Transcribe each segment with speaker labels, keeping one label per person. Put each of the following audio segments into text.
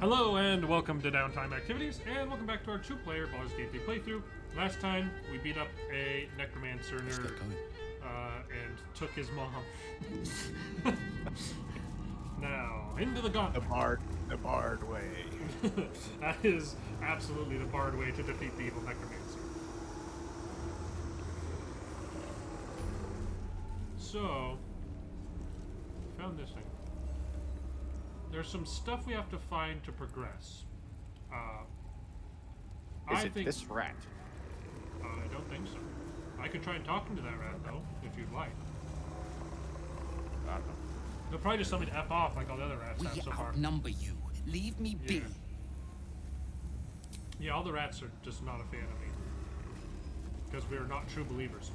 Speaker 1: Hello and welcome to Downtime Activities, and welcome back to our two-player Baldur's Gate 3 playthrough. Last time, we beat up a necromancer nerd and took his mom. Now, into the gauntlet.
Speaker 2: The Bard way.
Speaker 1: That is absolutely the Bard way to defeat the evil necromancer. So, found this thing. There's some stuff we have to find to progress.
Speaker 2: Is it this rat?
Speaker 1: I don't think so. I could try and talk him to that rat, though, if you'd like.
Speaker 2: I don't know.
Speaker 1: They'll probably just tell me to F off like all the other rats have so
Speaker 3: We
Speaker 1: far.
Speaker 3: outnumber you. Leave me be.
Speaker 1: Yeah, all the rats are just not a fan of me. Because we're not true believers.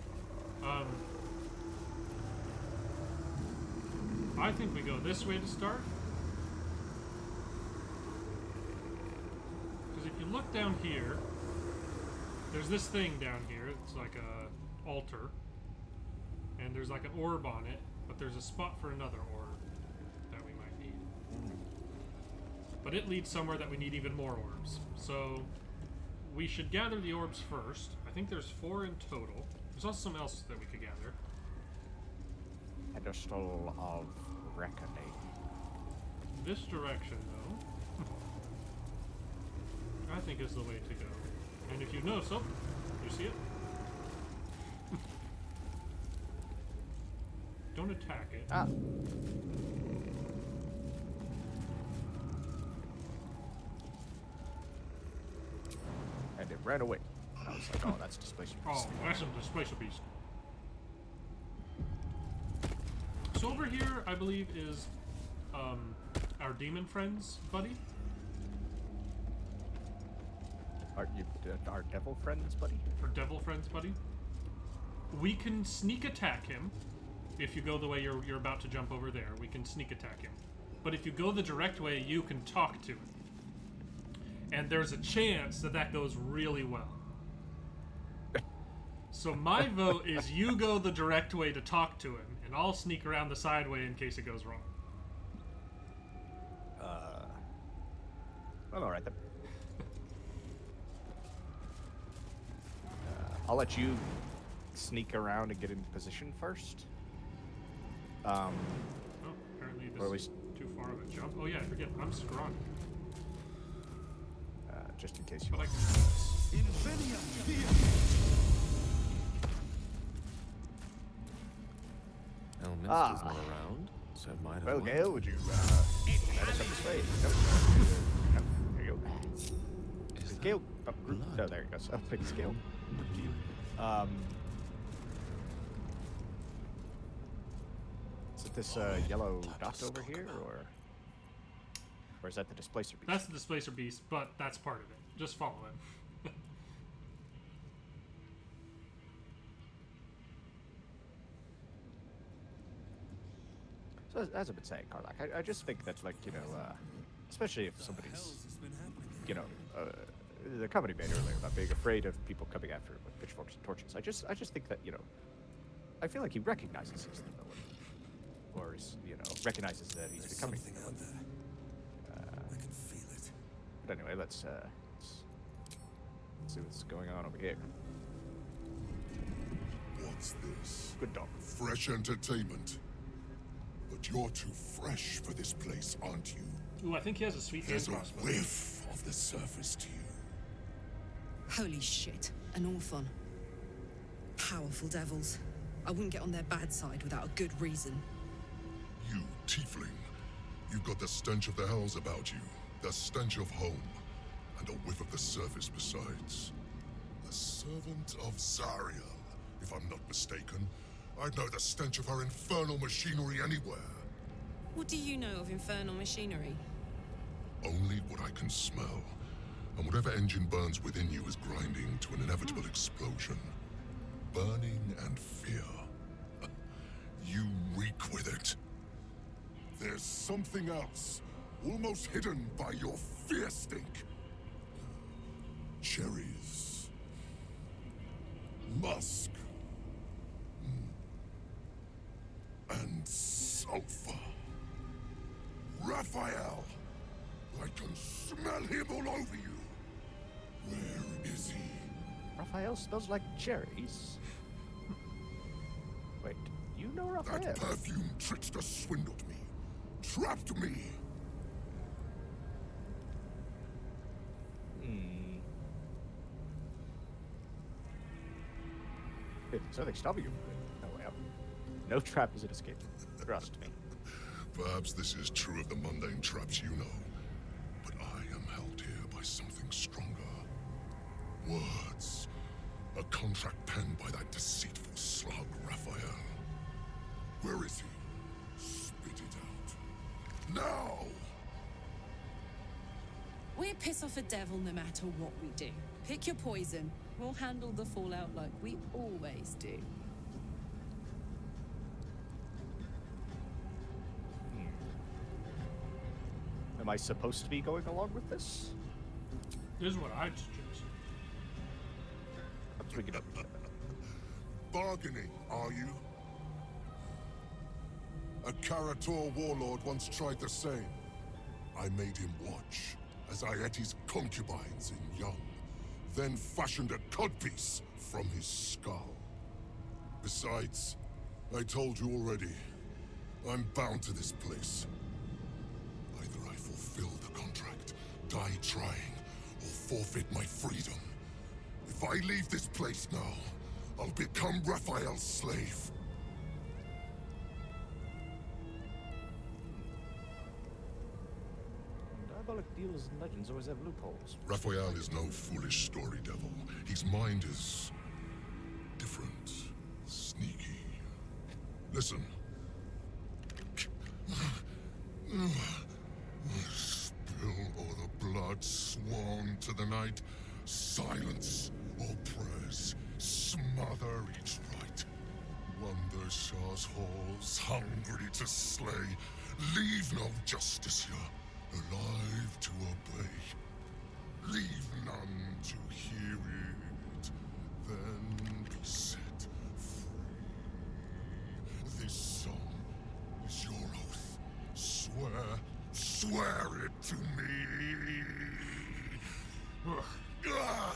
Speaker 1: I think we go this way to start. Because if you look down here, there's this thing down here. It's like a altar. And there's like an orb on it. But there's a spot for another orb that we might need. But it leads somewhere that we need even more orbs. So we should gather the orbs first. I think there's 4 in total. There's also something else that we could gather.
Speaker 2: Pedestal of Reckoning.
Speaker 1: This direction, though, I think is the way to go. And if you notice, oh, you see it? Don't attack it.
Speaker 2: Ah. And it ran away. I was like, oh, that's Displacer Beast.
Speaker 1: Oh, that's some Displacer Beast. So over here, I believe, is our demon friends, buddy.
Speaker 2: Our devil friends, buddy?
Speaker 1: Or devil friends, buddy. We can sneak attack him. If you go the way you're about to jump over there, we can sneak attack him. But if you go the direct way, you can talk to him. And there's a chance that that goes really well. So my vote is you go the direct way to talk to him, and I'll sneak around the side way in case it goes wrong.
Speaker 2: Well, alright then. I'll let you sneak around and get in position first.
Speaker 1: Oh, apparently this is too far of a jump. Oh yeah, I forget. I'm scrawny.
Speaker 2: Just in case you
Speaker 1: But I
Speaker 2: want.
Speaker 1: can...
Speaker 4: Elminster's not around, so it might have
Speaker 2: Well,
Speaker 4: won.
Speaker 2: Gale, would you let us up this way? Nope. No, there you go.
Speaker 4: Is that
Speaker 2: Gale. Oh,
Speaker 4: blood?
Speaker 2: no, there you go. So, thanks, Gale. Is it this yellow dot over here, or is that the Displacer Beast?
Speaker 1: That's the Displacer Beast, but that's part of it. Just follow him.
Speaker 2: So as I've been saying, Karlak, I just think that's like, especially if somebody's, the comment he made earlier about being afraid of people coming after him with pitchforks and torches. I just think that, I feel like he recognizes he's the villain. Or is, recognizes that he's becoming the villain.
Speaker 5: I can feel it.
Speaker 2: But anyway, let's see what's going on over here.
Speaker 5: What's this?
Speaker 2: Good dog.
Speaker 5: Fresh entertainment. But you're too fresh for this place, aren't you?
Speaker 1: Ooh, I think he has a sweet
Speaker 5: There's a
Speaker 1: crossbow.
Speaker 5: whiff of the surface to you.
Speaker 6: Holy shit, an orphan. Powerful devils. I wouldn't get on their bad side without a good reason.
Speaker 5: You, tiefling. You've got the stench of the hells about you. The stench of home. And a whiff of the surface besides. A servant of Zariel, if I'm not mistaken. I'd know the stench of her infernal machinery anywhere.
Speaker 6: What do you know of infernal machinery?
Speaker 5: Only what I can smell. And whatever engine burns within you is grinding to an inevitable explosion. Burning and fear. You reek with it. There's something else, almost hidden by your fear stink. Cherries. Musk. And sulfur. Raphael! Like can smell him all over you. Where is he?
Speaker 2: Raphael smells like cherries. Wait, you know Raphael?
Speaker 5: That perfume trickster swindled me. Trapped me.
Speaker 2: So they stop you. No way out. No trap is an escape. Trust me.
Speaker 5: Perhaps this is true of the mundane traps you know. But I am held here by something stronger. Words. A contract penned by that deceitful slug, Raphael. Where is he? Spit it out. Now!
Speaker 6: We piss off a devil no matter what we do. Pick your poison. We'll handle the fallout like we always do.
Speaker 2: Am I supposed to be going along with this?
Speaker 1: This is what I'd suggest.
Speaker 2: I'm swinging up.
Speaker 5: Bargaining, are you? A Karator warlord once tried the same. I made him watch as I ate his concubines in young, then fashioned a codpiece from his skull. Besides, I told you already, I'm bound to this place. Either I fulfill the contract, die trying, or forfeit my freedom. If I leave this place now, I'll become Raphael's slave.
Speaker 2: Diabolic deals and legends always have loopholes.
Speaker 5: Raphael is no foolish story devil. His mind is different, sneaky. Listen. Spill all the blood sworn to the night. Silence all prayers. Smother each right. Wander Shar's halls, hungry to slay. Leave no justice here, alive to obey. Leave none to hear it, then be set free. This song is your oath. Swear it to me.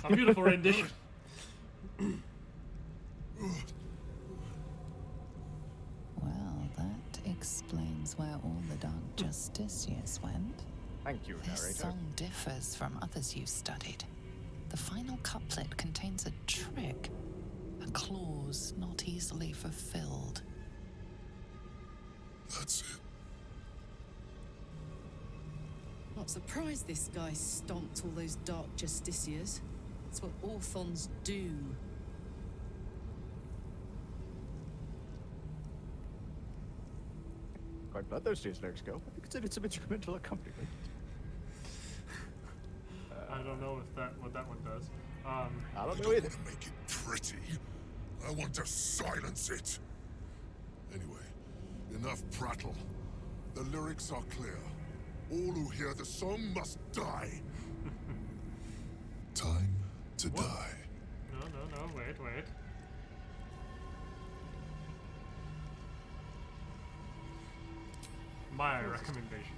Speaker 1: A beautiful rendition.
Speaker 7: Well, that explains where all the Dark Justiciars went.
Speaker 2: Thank you,
Speaker 7: This
Speaker 2: narrator.
Speaker 7: song differs from others you've studied. The final couplet contains a trick, a clause not easily fulfilled.
Speaker 5: That's it.
Speaker 6: Not surprised this guy stomped all those Dark Justiciars. It's what Orphans do.
Speaker 2: Quite bloodthirsty as lyrics go. I think it's an instrumental accompaniment.
Speaker 1: I don't know if what that one does.
Speaker 2: I
Speaker 5: I
Speaker 2: don't know
Speaker 5: don't
Speaker 2: either.
Speaker 5: want to make it pretty. I want to silence it. Anyway, enough prattle. The lyrics are clear. All who hear the song must die. Time to
Speaker 1: What?
Speaker 5: die.
Speaker 1: No, wait. My recommendation.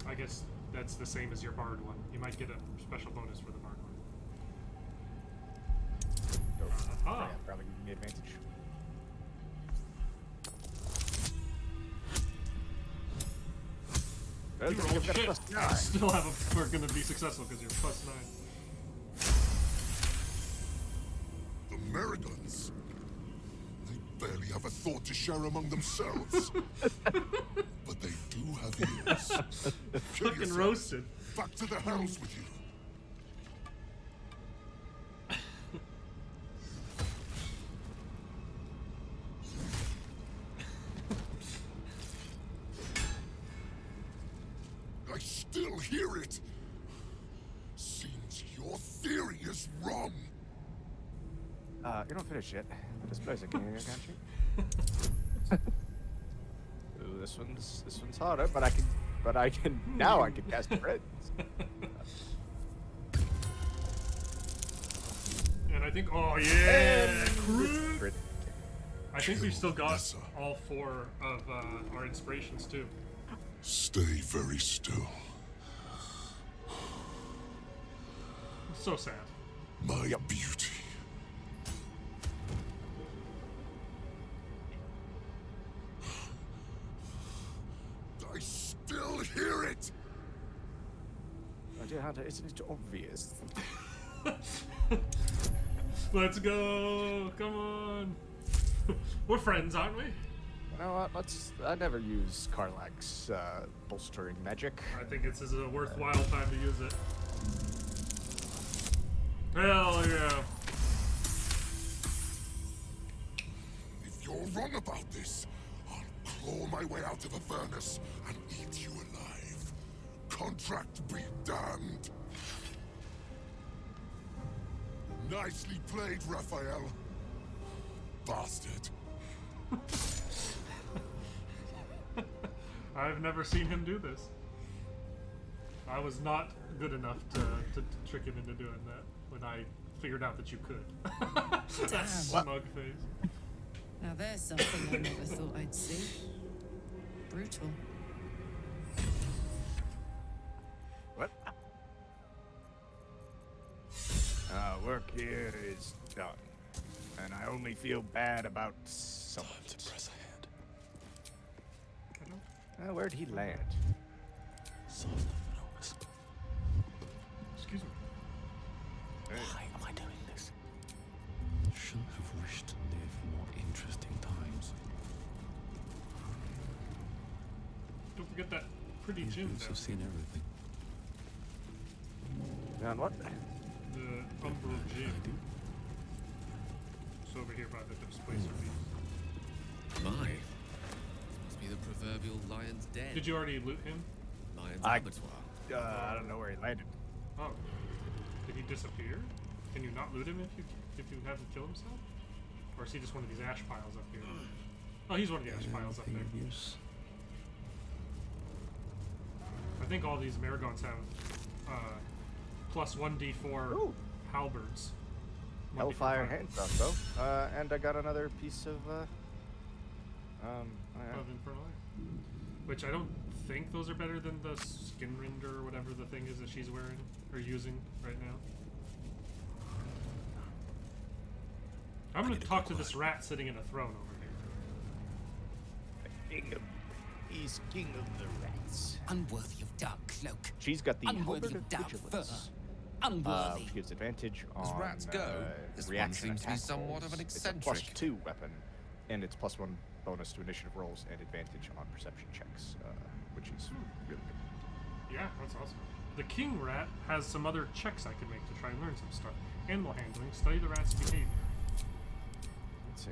Speaker 1: I guess that's the same as your Bard one. You might get a special bonus for the Bard one.
Speaker 2: Go.
Speaker 1: Aha.
Speaker 2: Yeah, probably give me advantage.
Speaker 1: You rolled shit. I still we're gonna be successful because you're +9.
Speaker 5: The Merridons. They barely have a thought to share among themselves. But they do have ears. Kill
Speaker 1: Fucking
Speaker 5: yourself.
Speaker 1: roasted.
Speaker 5: Back to the hells with you. I still hear it. Seems your theory is wrong.
Speaker 2: You don't finish yet. Just plays a game, can't you? Ooh, this one's harder, but I can now I can cast friends.
Speaker 1: And I think, oh yeah,
Speaker 2: Crit.
Speaker 1: I think we've still got
Speaker 5: Lesser.
Speaker 1: all 4 of our inspirations too.
Speaker 5: Stay very still.
Speaker 1: So sad.
Speaker 5: My beauty. I still hear it!
Speaker 2: My dear Hunter, isn't it obvious?
Speaker 1: Let's go! Come on! We're friends, aren't we?
Speaker 2: You know what? I never use Karlach's bolstering magic.
Speaker 1: I think this is a worthwhile time to use it. Hell yeah!
Speaker 5: If you're wrong about this, I'll claw my way out of the furnace and eat you alive. Contract be damned. Nicely played, Raphael. Bastard.
Speaker 1: I've never seen him do this. I was not good enough to trick him into doing that when I figured out that you could. That
Speaker 6: Damn.
Speaker 1: smug face.
Speaker 6: Now there's something I never thought I'd see. Brutal.
Speaker 2: What? Work here is done. And I only feel bad about some of it.
Speaker 4: Press ahead.
Speaker 2: Where'd he land?
Speaker 4: Soft and a whisper.
Speaker 1: Excuse me.
Speaker 4: Why am I doing this? Shouldn't have wished to live more interesting times.
Speaker 1: Don't forget that pretty
Speaker 4: These
Speaker 1: gym
Speaker 4: boots
Speaker 1: there.
Speaker 4: have seen everything.
Speaker 2: Down what?
Speaker 1: The Umbral Gym.
Speaker 4: I do.
Speaker 1: It's over here by the displacer beam.
Speaker 3: My. Must be the proverbial lion's den.
Speaker 1: Did you already loot him?
Speaker 3: Lion's
Speaker 2: I-
Speaker 3: abattoir.
Speaker 2: I don't know where he landed.
Speaker 1: Oh. Did he disappear? Can you not loot him if you have him kill himself? Or is he just one of these ash piles up here? Oh, he's one of the ash piles up
Speaker 4: Anything
Speaker 1: there.
Speaker 4: of use?
Speaker 1: I think all these Marigons have plus 1d4
Speaker 2: Ooh.
Speaker 1: halberds. 1d4
Speaker 2: Hellfire
Speaker 1: fire.
Speaker 2: hand crossbow. And I got another piece of
Speaker 1: Of Infernal Iron. Which I don't think those are better than the skin render or whatever the thing is that she's wearing or using right now. I'm gonna talk to this rat sitting in a throne over here.
Speaker 2: He's king of the rats.
Speaker 3: Unworthy of dark cloak.
Speaker 2: She's got the
Speaker 3: Unworthy
Speaker 2: Halberd
Speaker 3: of
Speaker 2: of
Speaker 3: dark fur.
Speaker 2: Vigilance,
Speaker 3: Unworthy.
Speaker 2: which gives advantage
Speaker 3: As
Speaker 2: on
Speaker 3: rats go, this one
Speaker 2: reaction
Speaker 3: seems to be
Speaker 2: attack
Speaker 3: somewhat
Speaker 2: rolls.
Speaker 3: of an
Speaker 2: It's a
Speaker 3: eccentric.
Speaker 2: +2 weapon, and it's +1 bonus to initiative rolls and advantage on perception checks, which is really good.
Speaker 1: Yeah, that's awesome. The king rat has some other checks I can make to try and learn some stuff. Animal handling, study the rat's behavior.
Speaker 2: Let's see.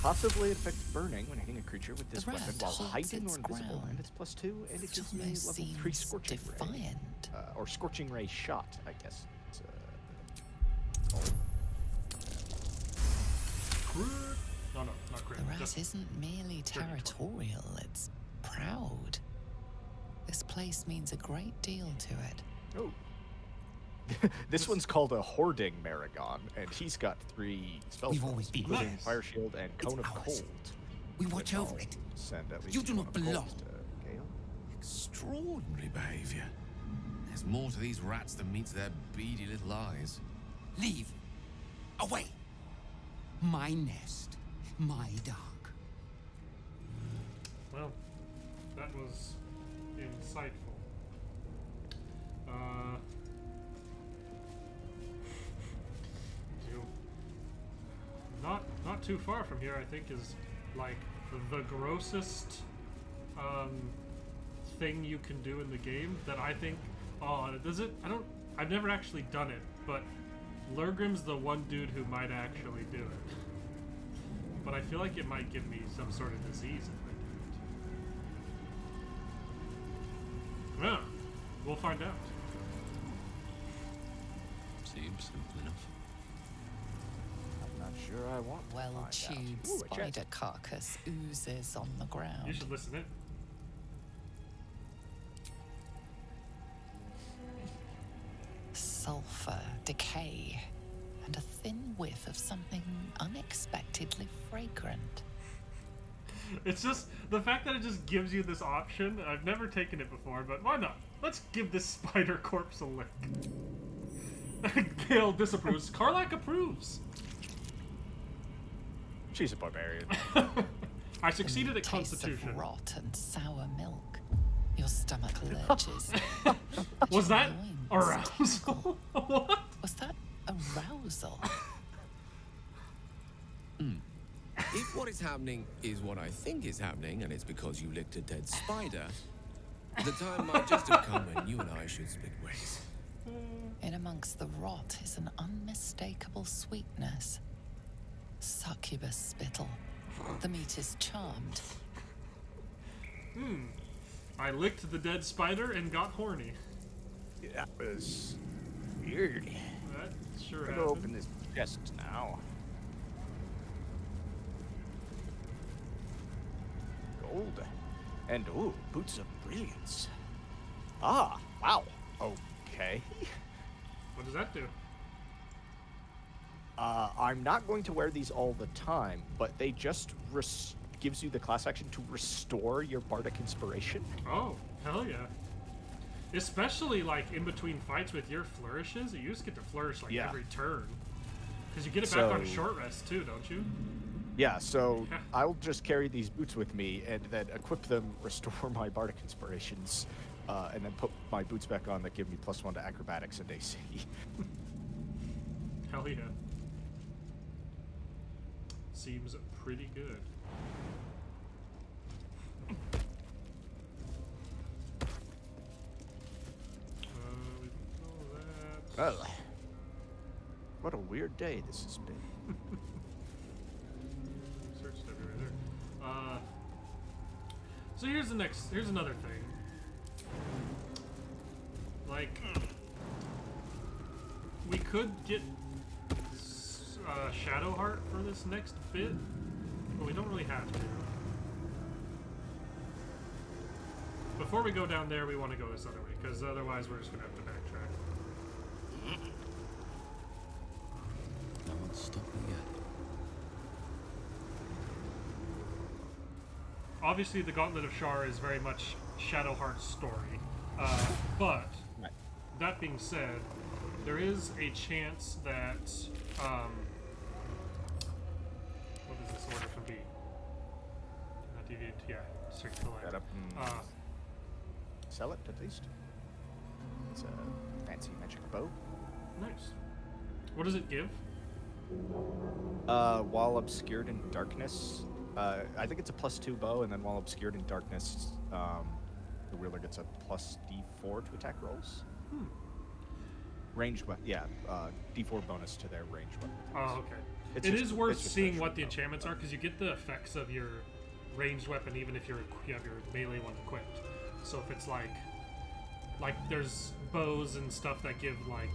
Speaker 2: Possibly inflict burning when hitting a creature with this
Speaker 7: The
Speaker 2: weapon
Speaker 7: rat
Speaker 2: while
Speaker 7: holds
Speaker 2: hiding or
Speaker 7: its
Speaker 2: invisible,
Speaker 7: ground.
Speaker 2: and it's +2, and it
Speaker 7: It
Speaker 2: gives me
Speaker 7: almost
Speaker 2: level 3
Speaker 7: seems
Speaker 2: scorching ray.
Speaker 7: defiant.
Speaker 2: Or scorching ray shot, I guess. It's,
Speaker 1: Crit. No, not crit.
Speaker 7: The rat
Speaker 1: Just
Speaker 7: isn't merely territorial, it's proud. This place means a great deal to it.
Speaker 2: Oh. This one's called a Hoarding Maragon, and he's got 3 spell
Speaker 3: We've
Speaker 2: slots,
Speaker 3: always been
Speaker 2: including
Speaker 3: nice.
Speaker 2: Fire Shield and Cone of
Speaker 3: ours.
Speaker 2: Cold.
Speaker 3: We watch over it.
Speaker 2: Send at least
Speaker 3: You do
Speaker 2: one
Speaker 3: not
Speaker 2: of Cold
Speaker 3: belong.
Speaker 2: to Gale.
Speaker 3: Extraordinary behavior. There's more to these rats than meets their beady little eyes. Leave. Away. My nest. My dark.
Speaker 1: well, that was insightful. You- not too far from here, I think, is like the grossest thing you can do in the game that I think. Oh, does it? I've never actually done it, but Lurgrim's the one dude who might actually do it. But I feel like it might give me some sort of disease if I do it. Yeah, we'll find out.
Speaker 4: Seems simple enough.
Speaker 2: I'm not sure I want to find out.
Speaker 7: Well-chewed
Speaker 2: Ooh, a chest.
Speaker 7: spider carcass oozes on the
Speaker 1: You
Speaker 7: ground.
Speaker 1: should listen in.
Speaker 7: Sulfur, decay. and a thin whiff of something unexpectedly fragrant.
Speaker 1: It's just the fact that it just gives you this option. I've never taken it before, but why not? Let's give this spider corpse a lick. Gale disapproves. Karlak approves.
Speaker 2: She's a barbarian.
Speaker 1: I succeeded at
Speaker 7: Taste
Speaker 1: Constitution.
Speaker 7: of rot and sour milk. Your stomach lurches.
Speaker 1: Was that
Speaker 7: Loins
Speaker 1: arousal? What?
Speaker 7: Was that arousal?
Speaker 3: If what is happening is what I think is happening, and it's because you licked a dead spider, the time might just have come when you and I should split ways.
Speaker 7: In amongst the rot is an unmistakable sweetness. Succubus spittle. The meat is charmed.
Speaker 1: I licked the dead spider and got horny.
Speaker 2: That was weird.
Speaker 1: That sure
Speaker 2: I'm gonna
Speaker 1: happened.
Speaker 2: open this chest now. Gold. And ooh, boots of brilliance. Ah, wow. Okay.
Speaker 1: What does that do?
Speaker 2: I'm not going to wear these all the time, but they just gives you the class action to restore your bardic inspiration.
Speaker 1: Oh, hell yeah. Especially like in between fights with your flourishes, you just get to flourish like
Speaker 2: Yeah.
Speaker 1: every turn. Because you get it back on
Speaker 2: So-
Speaker 1: short rest too, don't you?
Speaker 2: Yeah, so I'll just carry these boots with me and then equip them, restore my bardic inspirations, and then put my boots back on that give me +1 to acrobatics and AC.
Speaker 1: Hell yeah. Seems pretty good. We can call that.
Speaker 2: Well, what a weird day this has been.
Speaker 1: Searched everywhere there. So here's another thing. Like, we could get Shadowheart for this next bit, but we don't really have to. Before we go down there, we want to go this other way, because otherwise we're just going to have to backtrack.
Speaker 4: No one's stopped me yet.
Speaker 1: Obviously, the Gauntlet of Shar is very much Shadowheart's story, but
Speaker 2: Right.
Speaker 1: that being said, there is a chance that what is this order from B? Not deviate. Yeah, circular.
Speaker 2: Shut up and sell it at least. It's a fancy magic bow.
Speaker 1: Nice. What does it give?
Speaker 2: While obscured in darkness, I think it's a +2 bow, and then while obscured in darkness, the wielder gets a +D4 to attack rolls. Ranged weapon, yeah, D4 bonus to their ranged weapon.
Speaker 1: Oh, okay.
Speaker 2: It's
Speaker 1: It
Speaker 2: just-
Speaker 1: is worth
Speaker 2: it's just
Speaker 1: seeing
Speaker 2: a
Speaker 1: what the
Speaker 2: short bow.
Speaker 1: enchantments are, because you get the effects of your ranged weapon even if you have your melee one equipped. So if it's like there's bows and stuff that give like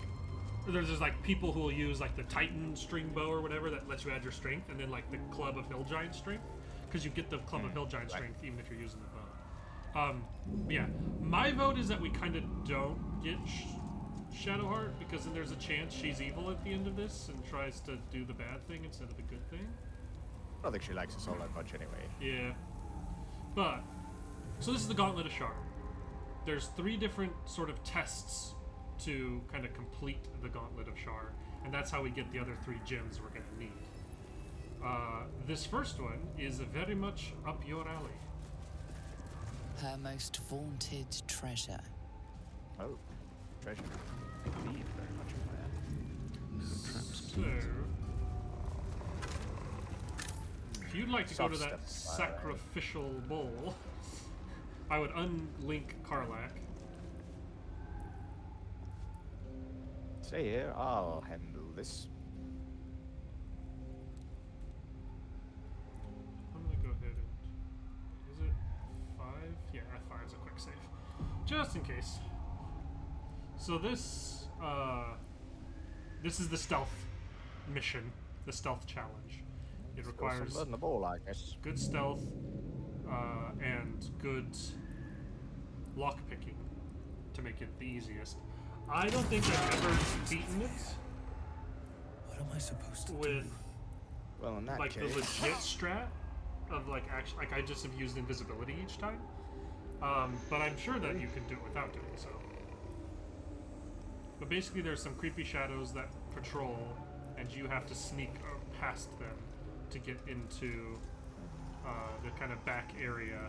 Speaker 1: there's like people who will use like the Titan string bow or whatever that lets you add your strength, and then like the Club of Hill Giant strength, because you get the Club of Hill Giant
Speaker 2: right.
Speaker 1: strength even if you're using the bow. Yeah, my vote is that we kind of don't get Shadowheart, because then there's a chance she's evil at the end of this and tries to do the bad thing instead of the good thing.
Speaker 2: I don't think she likes us all that much anyway.
Speaker 1: Yeah. But, so this is the Gauntlet of Shar. There's 3 different sort of tests to kind of complete the Gauntlet of Shar, and that's how we get the other 3 gems we're going to need. This first one is very much up your alley.
Speaker 7: Her most vaunted treasure.
Speaker 2: Oh, treasure. Indeed, very much of that.
Speaker 1: So, if you'd like to go to that
Speaker 2: Soft step.
Speaker 1: sacrificial bowl, I would unlink Karlak.
Speaker 2: Stay here, I'll handle this.
Speaker 1: I'm gonna go ahead and... Is it 5? Yeah, F5 is a quick save. Just in case. So this is the stealth mission, the stealth challenge. It requires
Speaker 2: Some in the bowl, I guess.
Speaker 1: good stealth and good lockpicking to make it the easiest. I don't think I've ever beaten it.
Speaker 4: What am I supposed to do?
Speaker 1: with
Speaker 2: Well, in that
Speaker 1: like the
Speaker 2: case,
Speaker 1: legit strat of like actually like I just have used invisibility each time. But I'm sure that you can do it without doing so. But basically, there's some creepy shadows that patrol, and you have to sneak past them to get into the kind of back area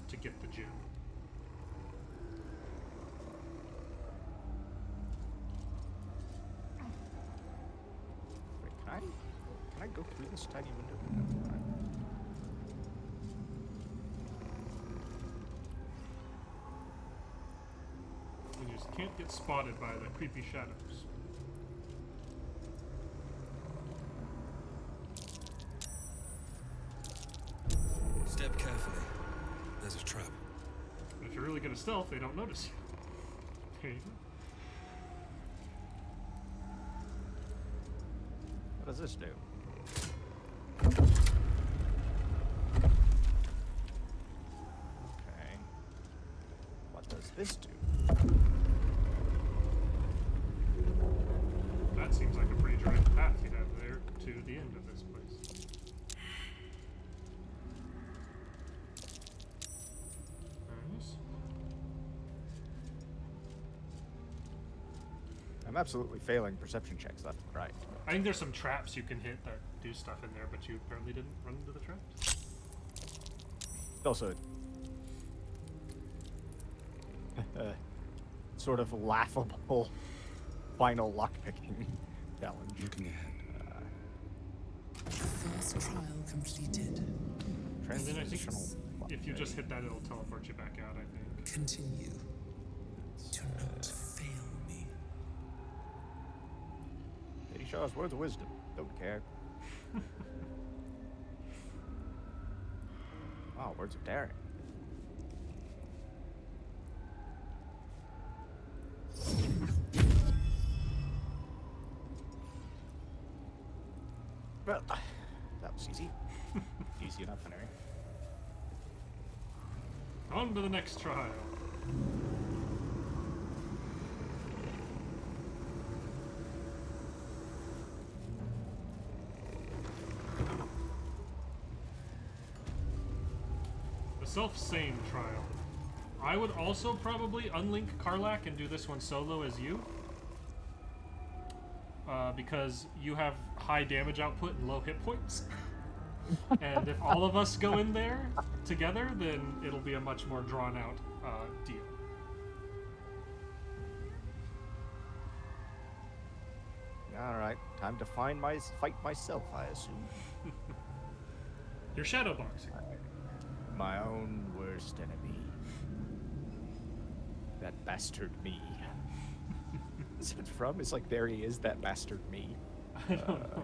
Speaker 1: to get the gem.
Speaker 2: wait, can I go through this tiny window? No, alright.
Speaker 1: And you just can't get spotted by the creepy shadows.
Speaker 4: Step carefully. There's a trap.
Speaker 1: But if you're really good at stealth, they don't notice you. There you go.
Speaker 2: What does this do? Okay. What does this do?
Speaker 1: That seems like a pretty direct path you'd have there to the end of this place. Nice.
Speaker 2: I'm absolutely failing perception checks left and right.
Speaker 1: I think there's some traps you can hit that do stuff in there, but you apparently didn't run into the traps.
Speaker 2: Also, sort of laughable final lockpicking challenge.
Speaker 4: Looking ahead.
Speaker 6: First trial completed.
Speaker 1: And then I think
Speaker 2: Transitional
Speaker 1: if you
Speaker 2: lockpick.
Speaker 1: just hit that, it'll teleport you back out, I think.
Speaker 6: Continue. Do not fail me.
Speaker 2: Lady Shaw's words of wisdom. Don't care. Wow, words of daring. Well, that was easy. Easy enough, anyway.
Speaker 1: On to the next trial. The self-same trial. I would also probably unlink Karlak and do this one solo as you. Because you have high damage output and low hit points. And if all of us go in there together, then it'll be a much more drawn out deal.
Speaker 2: All right, time to fight myself, I assume.
Speaker 1: You're shadowboxing.
Speaker 2: My own worst enemy. That bastard me. Is it from? It's like, there he is, that bastard me.
Speaker 1: I don't know.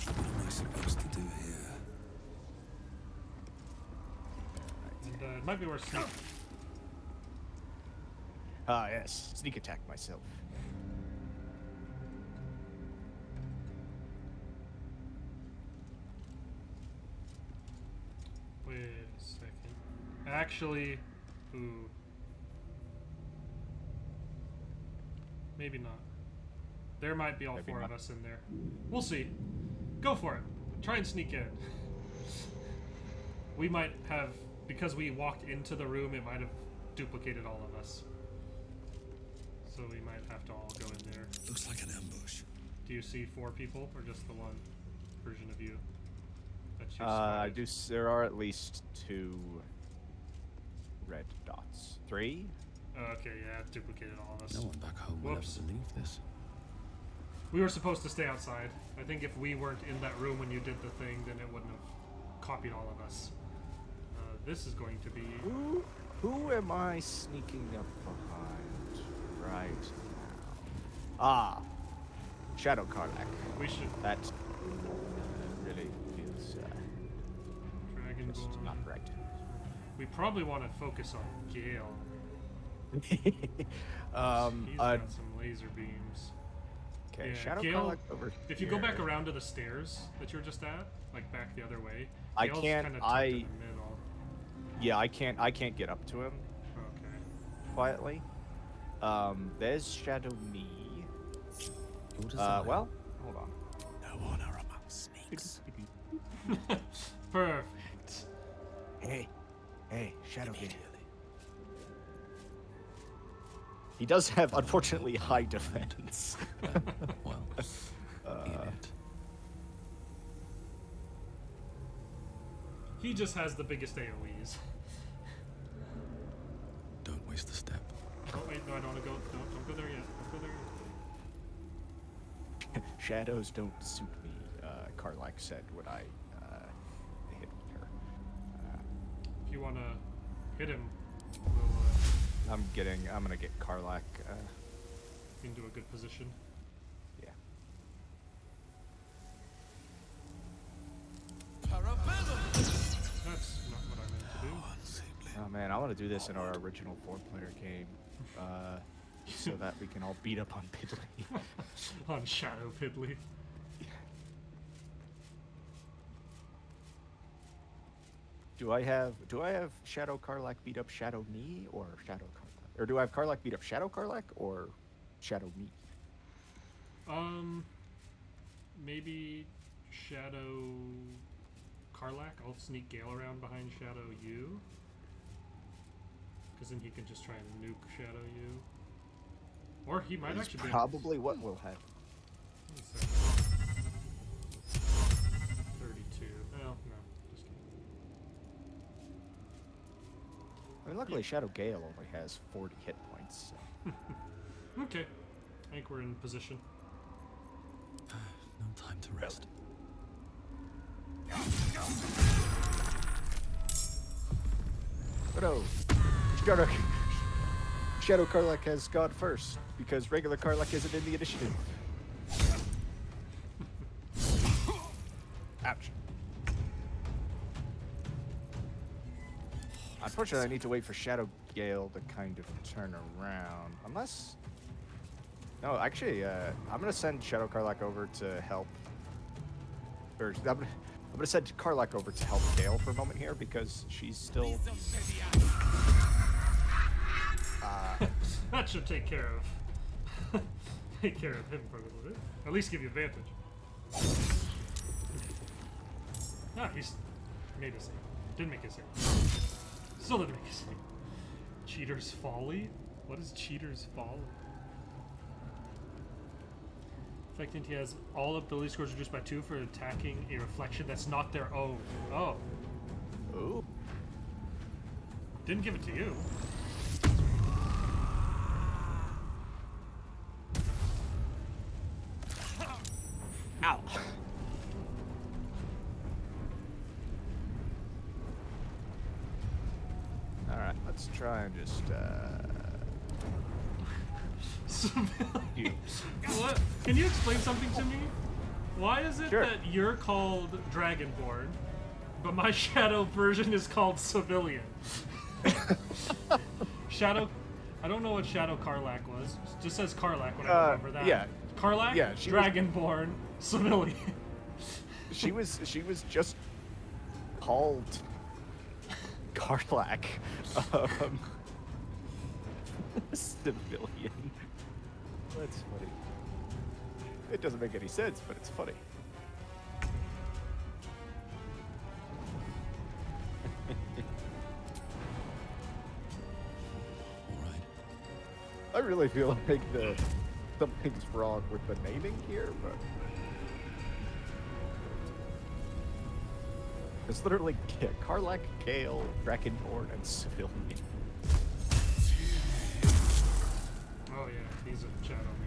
Speaker 4: What am I supposed to do here?
Speaker 1: And, it might be worth sneak.
Speaker 2: Ah, yes. Sneak attack myself.
Speaker 1: Wait a second. Actually, ooh. Maybe not. There might be all
Speaker 2: Maybe
Speaker 1: four of
Speaker 2: not.
Speaker 1: us in there. We'll see. Go for it. Try and sneak in. We might have, because we walked into the room, it might have duplicated all of us. So we might have to all go in there.
Speaker 4: Looks like an ambush.
Speaker 1: Do you see 4 people, or just the one version of you that you
Speaker 2: I
Speaker 1: spotted?
Speaker 2: do. There are at least 2 red dots. 3?
Speaker 1: Okay, yeah, it duplicated all of us.
Speaker 4: No one back home will ever
Speaker 1: Whoops.
Speaker 4: believe this.
Speaker 1: We were supposed to stay outside. I think if we weren't in that room when you did the thing, then it wouldn't have copied all of us. This is going to be...
Speaker 2: Who am I sneaking up behind right now? Ah, Shadow Karlak.
Speaker 1: We should...
Speaker 2: That really feels just
Speaker 1: Dragonborn.
Speaker 2: not right.
Speaker 1: We probably want to focus on Gale. He's got some laser beams.
Speaker 2: Okay,
Speaker 1: Yeah,
Speaker 2: Shadow
Speaker 1: Gale,
Speaker 2: Karlak over
Speaker 1: If you go back
Speaker 2: here.
Speaker 1: around to the stairs that you were just at, like back the other way,
Speaker 2: I
Speaker 1: Gale's
Speaker 2: can't-
Speaker 1: kinda tucked in the middle.
Speaker 2: Yeah, I can't get up to him
Speaker 1: Okay.
Speaker 2: quietly. There's Shadow Me.
Speaker 4: Your desire.
Speaker 2: Well, hold on.
Speaker 4: No honor among snakes.
Speaker 1: Perfect.
Speaker 2: Hey, Shadow Gale. He does have, unfortunately, high defense.
Speaker 4: Well, in it.
Speaker 1: He just has the biggest AoEs.
Speaker 4: Don't waste a step.
Speaker 1: Oh wait, no, I don't want to go. No, don't go there yet. Don't go there yet.
Speaker 2: Shadows don't suit me, Karlak said when I hit with her.
Speaker 1: If you want to hit him, we'll
Speaker 2: I'm gonna get Karlak,
Speaker 1: into a good position.
Speaker 2: yeah.
Speaker 1: That's not what I meant to do.
Speaker 4: Unseemly.
Speaker 2: Oh man, I want to do this in our original 4-player game, so that we can all beat up on Piddly.
Speaker 1: On Shadow Piddly.
Speaker 2: Do I have Shadow Karlak beat up Shadow me or Shadow Karlak? Or do I have Karlak beat up Shadow Karlak or Shadow me?
Speaker 1: Maybe Shadow Karlak. I'll sneak Gale around behind Shadow you. Because then he can just try and nuke Shadow you. Or he might
Speaker 2: That's
Speaker 1: actually be...
Speaker 2: probably what will happen.
Speaker 1: Let's see. 32. Well, no. Just kidding.
Speaker 2: I mean, luckily Shadow Gale only has 40 hit points. So.
Speaker 1: Okay. I think we're in position.
Speaker 4: No time to rest.
Speaker 2: Oh no! Shadow Karlak has gone first because regular Karlak isn't in the initiative. Ouch. Unfortunately, I need to wait for Shadow Gale to kind of turn around. Unless... No, actually, I'm going to send Shadow Karlak over to help... Or, I'm gonna send Karlak over to help Gale for a moment here, because she's still...
Speaker 1: That should take care of... take care of him for a little bit. At least give you advantage. Ah, he's made a save. Didn't make a save. Still didn't make a save. Cheater's Folly? What is Cheater's Folly? Effective, he has all ability scores reduced by 2 for attacking a reflection that's not their own. Oh.
Speaker 2: Ooh.
Speaker 1: Didn't give it to you.
Speaker 2: Ow! Alright, let's try and just, you.
Speaker 1: What? Can you explain something to me? Why is it
Speaker 2: Sure.
Speaker 1: that you're called Dragonborn, but my Shadow version is called Civilian? Shadow... I don't know what Shadow Karlak was. It just says Karlak when I remember that.
Speaker 2: yeah.
Speaker 1: Karlak,
Speaker 2: Yeah, she was-
Speaker 1: Dragonborn, Civilian.
Speaker 2: She was just called Karlak. Civilian. That's funny. It doesn't make any sense, but it's funny.
Speaker 4: All right.
Speaker 2: I really feel like something's wrong with the naming here, but it's literally Karlak, Gale, Dragonborn, and Civilian.
Speaker 1: Oh yeah, he's a Shadow man.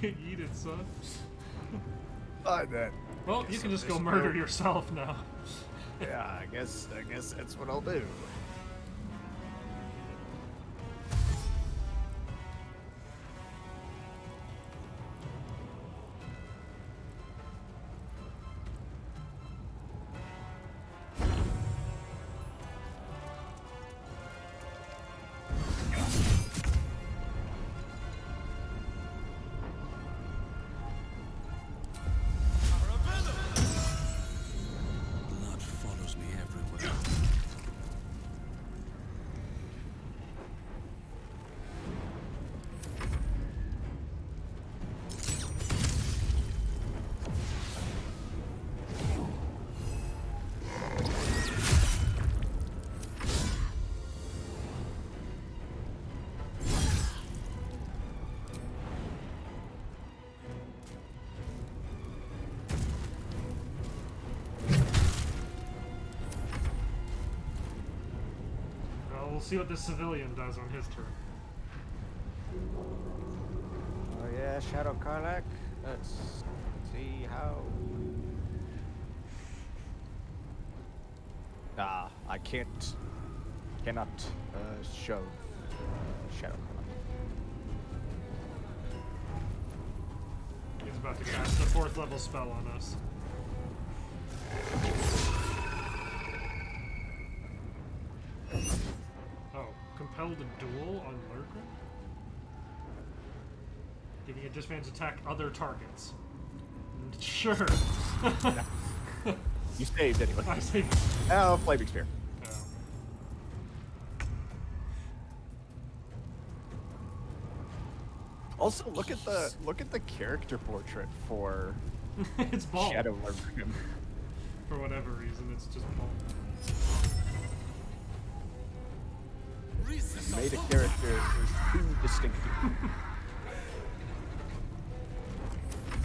Speaker 1: Eat it, son.
Speaker 2: Fine then.
Speaker 1: Well, you can just go murder yourself now.
Speaker 2: Yeah, I guess that's what I'll do.
Speaker 4: Blood follows me everywhere.
Speaker 1: Well, we'll see what this civilian does on his turn.
Speaker 2: Oh yeah, Shadow Karlak. Let's see how. I cannot show Shadow Karlak.
Speaker 1: He's about to cast a 4th level spell on us. Oh, compelled a duel on Lurgren? Giving a disadvantage attack other targets. Sure.
Speaker 2: You saved anyway.
Speaker 1: I say.
Speaker 2: Oh, Flaming Spear.
Speaker 1: Oh.
Speaker 2: Also, look at the character portrait for
Speaker 1: It's bald.
Speaker 2: Shadow Lurgren.
Speaker 1: For whatever reason, it's just bald.
Speaker 2: Made a character who's too distinctive.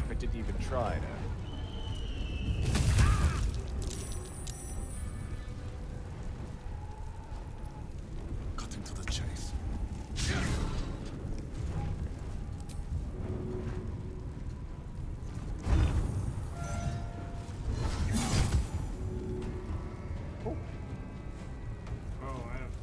Speaker 2: I didn't even try to.
Speaker 4: Cutting to the chase.
Speaker 1: Oh, I have.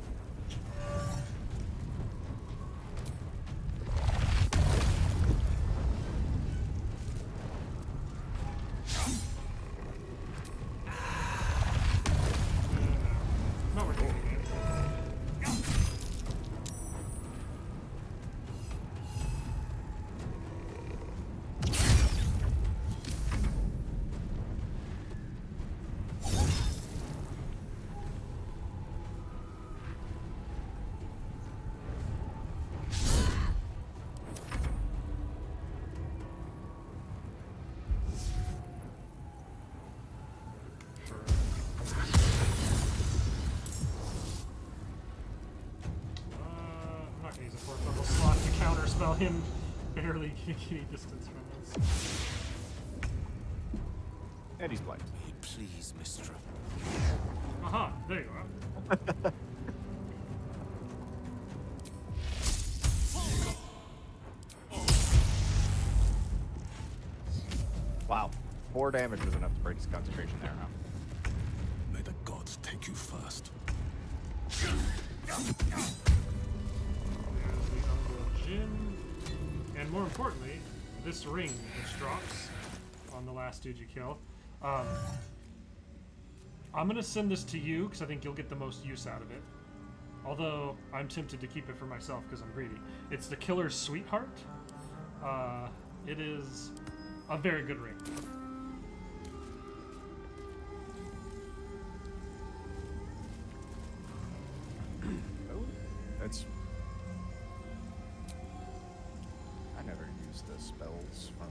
Speaker 1: Not worth it. I'm not gonna use a 4th level slot to counterspell him barely getting any distance from us.
Speaker 2: And he's blind.
Speaker 4: May it please, Mistra.
Speaker 1: Aha, there you are.
Speaker 2: Wow. 4 damage was enough to break his concentration there, huh?
Speaker 4: May the gods take you first.
Speaker 1: There's the Unreal Gym. And more importantly, this ring which drops on the last dude you kill. I'm gonna send this to you because I think you'll get the most use out of it. Although I'm tempted to keep it for myself because I'm greedy. It's the Killer's Sweetheart. It is a very good ring.
Speaker 2: Oh, that's. I never used the spells from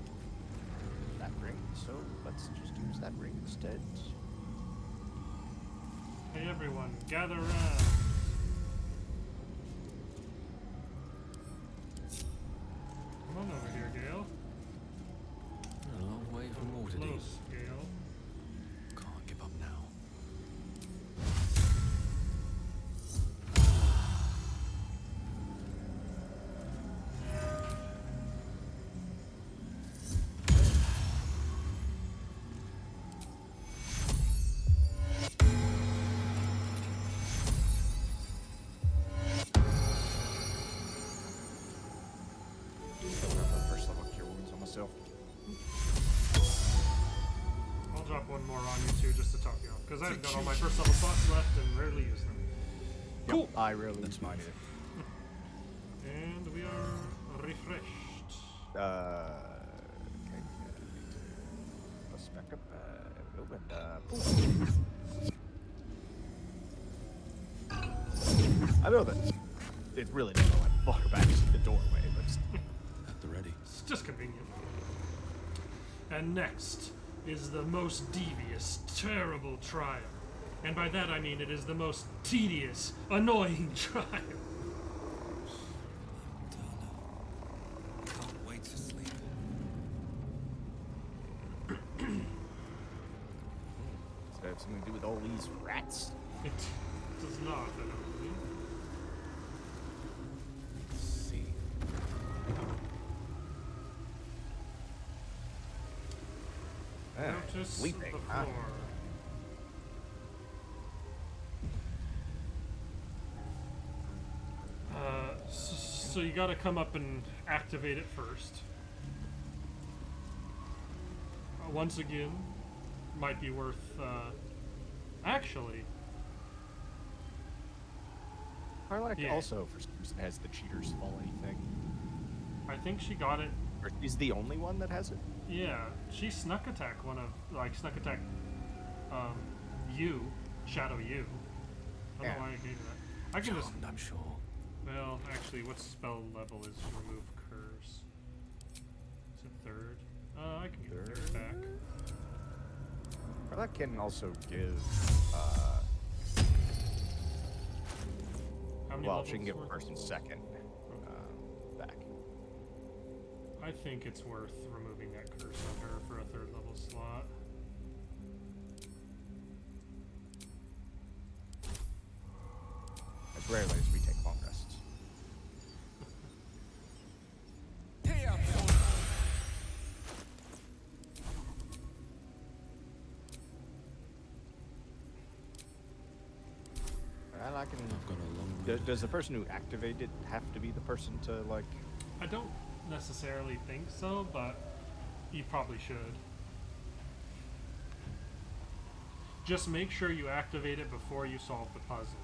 Speaker 2: that ring, so let's just use that ring instead.
Speaker 1: Hey everyone, gather around. Come on over here, Gale.
Speaker 4: A long way from Waterdeep.
Speaker 1: Close, Gale.
Speaker 4: Can't give up now.
Speaker 2: still.
Speaker 1: I'll drop one more on you too, just to top you off, because I've got all my first level slots left and rarely use them.
Speaker 2: Cool. I rarely use mine either.
Speaker 1: And we are refreshed.
Speaker 2: Okay. Let's back up. I know that it really doesn't like far back to the doorway, but
Speaker 4: At the ready.
Speaker 1: It's just convenient. And next is the most devious, terrible trial. And by that I mean it is the most tedious, annoying trial.
Speaker 3: Can't wait to sleep.
Speaker 2: does that have something to do with all these rats?
Speaker 1: It does not, I don't believe.
Speaker 4: See.
Speaker 1: Notice
Speaker 2: sleeping,
Speaker 1: the
Speaker 2: huh?
Speaker 1: floor. So you gotta come up and activate it first. Once again, might be worth, actually,
Speaker 2: Harlock
Speaker 1: Yeah.
Speaker 2: also, for some reason, has the cheater's folly thing.
Speaker 1: I think she got it.
Speaker 2: Or is the only one that has it?
Speaker 1: Yeah, she snuck attack snuck attack, you, Shadow you. I don't
Speaker 2: Yeah.
Speaker 1: know why I gave you that. I can just,
Speaker 4: Charmed, I'm sure.
Speaker 1: well, actually, what spell level is remove curse? Is it third? I can get third back.
Speaker 2: Harlock can also give,
Speaker 1: How many
Speaker 2: well,
Speaker 1: levels
Speaker 2: she can give
Speaker 1: worth?
Speaker 2: first and second back.
Speaker 1: I think it's worth removing that curse on her for a third level slot.
Speaker 2: As rarely as we take long rests.
Speaker 3: Hey up,
Speaker 2: Well, I can.
Speaker 4: I've got a long
Speaker 2: Does the person who activated it have to be the person to, like...
Speaker 1: I don't necessarily think so, but you probably should. Just make sure you activate it before you solve the puzzle.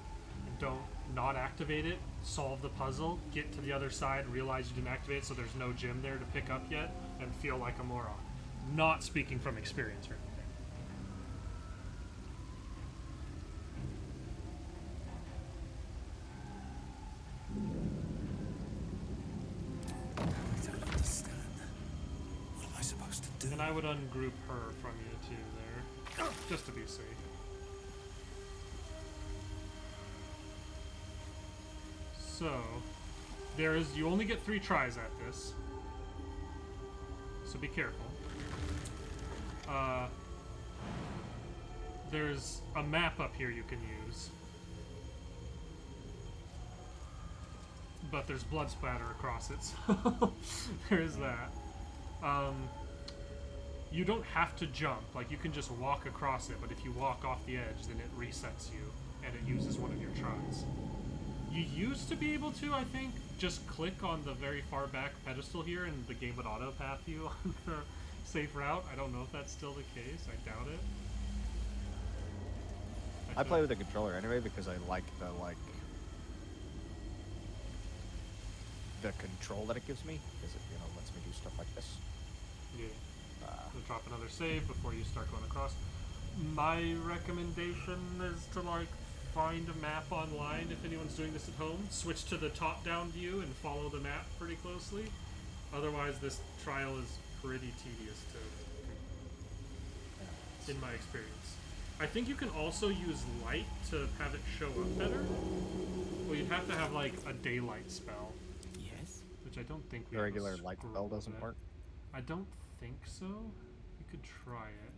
Speaker 1: And don't not activate it, solve the puzzle, get to the other side, realize you didn't activate it, so there's no gem there to pick up yet, and feel like a moron. Not speaking from experience or anything.
Speaker 3: I don't understand. What am I supposed to do?
Speaker 1: And I would ungroup her from you too there, just to be safe. So, you only get 3 tries at this, so be careful. There's a map up here you can use, but there's blood splatter across it, so there's that. You don't have to jump, like you can just walk across it, but if you walk off the edge, then it resets you, and it uses one of your tries. You used to be able to, I think, just click on the very far back pedestal here and the game would auto-path you on the safe route. I don't know if that's still the case. I doubt it.
Speaker 2: I play with a controller anyway because I like the control that it gives me, because it, lets me do stuff like this.
Speaker 1: Yeah. We'll drop another save before you start going across. My recommendation is to, find a map online if anyone's doing this at home. Switch to the top-down view and follow the map pretty closely. Otherwise, this trial is pretty tedious in my experience. I think you can also use light to have it show up better. Well, you'd have to have, a daylight spell,
Speaker 3: Yes?
Speaker 1: which I don't think we
Speaker 2: The
Speaker 1: have a
Speaker 2: regular light
Speaker 1: scroll
Speaker 2: spell
Speaker 1: of
Speaker 2: doesn't
Speaker 1: that.
Speaker 2: work.
Speaker 1: I don't think so. You could try it.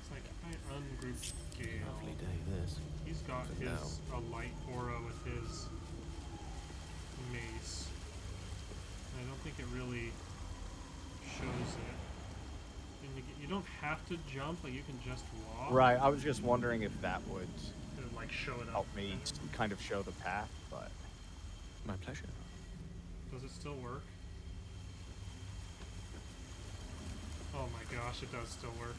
Speaker 1: It's like if I ungroup Gale,
Speaker 4: Lovely day, this.
Speaker 1: he's got
Speaker 4: For
Speaker 1: his a light aura with his mace. And I don't think it really shows it in You don't have to jump, like you can just walk.
Speaker 2: Right, I was just wondering if that would
Speaker 1: And, like show it up.
Speaker 2: help me kind of show the path, but
Speaker 4: My pleasure.
Speaker 1: Does it still work? Oh my gosh, it does still work.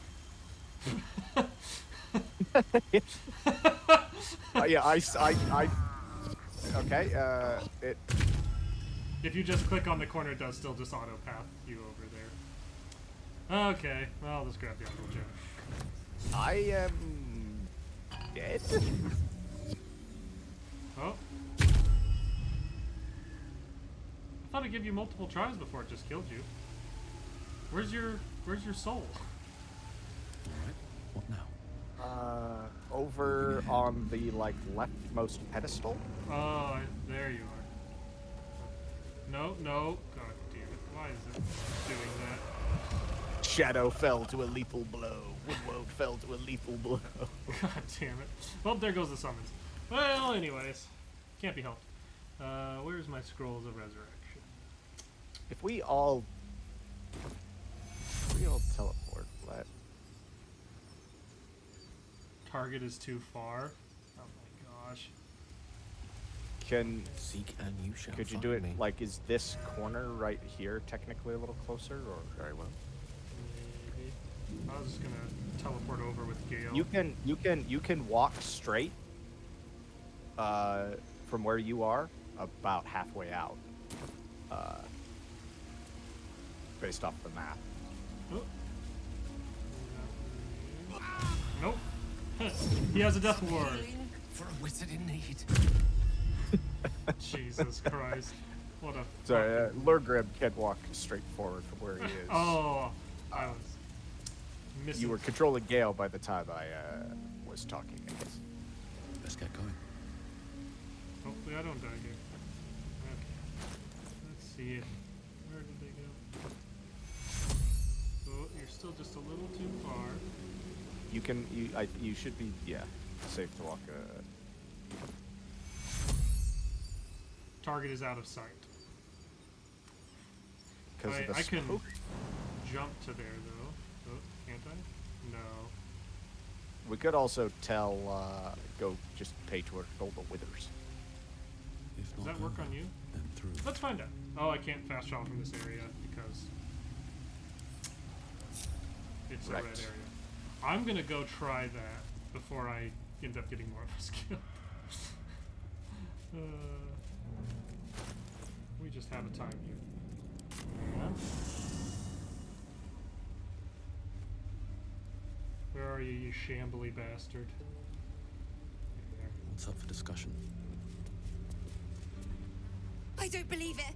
Speaker 2: yeah, okay, it.
Speaker 1: If you just click on the corner, it does still just auto path you over there. Okay, well, I'll just grab the Uncle Jim.
Speaker 2: I am dead.
Speaker 1: Oh. I thought it'd give you multiple tries before it just killed you. Where's your soul?
Speaker 4: Alright, what now?
Speaker 2: Over on the like leftmost pedestal.
Speaker 1: Oh, there you are. No, no. God damn it. Why is it doing that?
Speaker 2: Shadow fell to a lethal blow. Woodwold fell to a lethal blow.
Speaker 1: God damn it. Well, there goes the summons. Well, anyways. Can't be helped. Where's my scrolls of resurrection?
Speaker 2: If we all teleport, let
Speaker 1: Target is too far. Oh my gosh.
Speaker 2: can
Speaker 4: Seek and you shall
Speaker 2: could you
Speaker 4: find
Speaker 2: do it
Speaker 4: me.
Speaker 2: like is this corner right here technically a little closer or
Speaker 4: Very well.
Speaker 1: Maybe. I was just gonna teleport over with Gale.
Speaker 2: you can walk straight from where you are about halfway out based off the map.
Speaker 1: Oh. Nope. He has a death ward.
Speaker 3: For a wizard in need.
Speaker 1: Jesus Christ. What a.
Speaker 2: Sorry, Lurgrib can walk straight forward from where he is.
Speaker 1: Oh, I was missing.
Speaker 2: You were controlling Gale by the time I was talking, I guess.
Speaker 4: Let's get going.
Speaker 1: Hopefully I don't die here. Okay. Let's see it. Where did they go? Oh, you're still just a little too far.
Speaker 2: You should be safe to walk.
Speaker 1: Target is out of sight.
Speaker 2: Because of the
Speaker 1: I can
Speaker 2: smoke.
Speaker 1: jump to there though. Oh, can't I? No.
Speaker 2: We could also tell go just pay to our the withers.
Speaker 4: If
Speaker 1: Does
Speaker 4: not
Speaker 1: that work
Speaker 4: over,
Speaker 1: on you?
Speaker 4: then through.
Speaker 1: Let's find out. Oh, I can't fast travel from this area because it's
Speaker 2: Right.
Speaker 1: a red area. I'm gonna go try that before I end up getting more of a skill. We just have a time here. Yeah. Where are you, you shambly bastard? There.
Speaker 4: What's up for discussion?
Speaker 6: I don't believe it.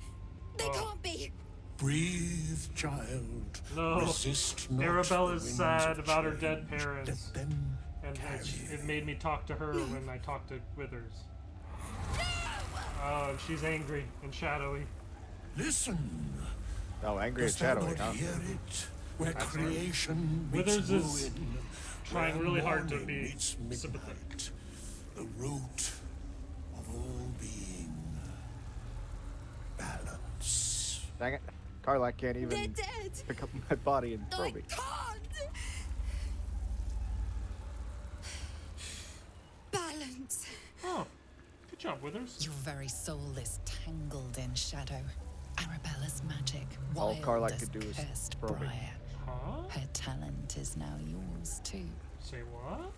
Speaker 6: They
Speaker 1: Oh.
Speaker 6: can't be.
Speaker 8: Breathe, child.
Speaker 1: No.
Speaker 8: Resist not
Speaker 1: Arabella's
Speaker 8: the winds
Speaker 1: sad
Speaker 8: of
Speaker 1: about her dead
Speaker 8: change.
Speaker 1: parents.
Speaker 8: Let them
Speaker 1: And
Speaker 8: carry
Speaker 1: it made me talk to her when I talked to Withers. Oh, and she's angry and shadowy.
Speaker 8: Listen.
Speaker 2: Oh, angry and
Speaker 8: Dost thou
Speaker 2: shadowy,
Speaker 8: not
Speaker 2: huh?
Speaker 8: hear it? Where
Speaker 1: That's right.
Speaker 8: creation meets
Speaker 1: Withers is
Speaker 8: ruin,
Speaker 1: trying
Speaker 8: where
Speaker 1: really hard to
Speaker 8: morning
Speaker 1: be
Speaker 8: meets midnight,
Speaker 1: sympathetic.
Speaker 8: the root of all being. Balance.
Speaker 2: Dang it. Karlak can't
Speaker 6: They're
Speaker 2: even
Speaker 6: dead.
Speaker 2: pick up my body and throw
Speaker 6: I
Speaker 2: me.
Speaker 6: can't. Balance.
Speaker 1: Oh, good job, Withers.
Speaker 7: Your very soul is tangled in shadow. Arabella's magic,
Speaker 2: All
Speaker 7: wild
Speaker 2: Karlak
Speaker 7: as
Speaker 2: could do is
Speaker 7: cursed
Speaker 2: throw me.
Speaker 7: briar.
Speaker 1: Huh?
Speaker 7: Her talent is now yours too.
Speaker 1: Say what?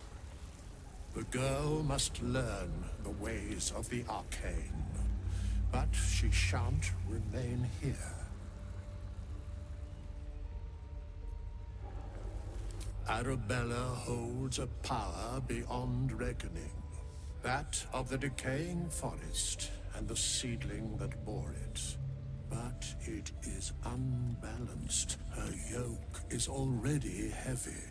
Speaker 8: The girl must learn the ways of the arcane, but she shan't remain here. Arabella holds a power beyond reckoning, that of the decaying forest and the seedling that bore it. But it is unbalanced. Her yoke is already heavy.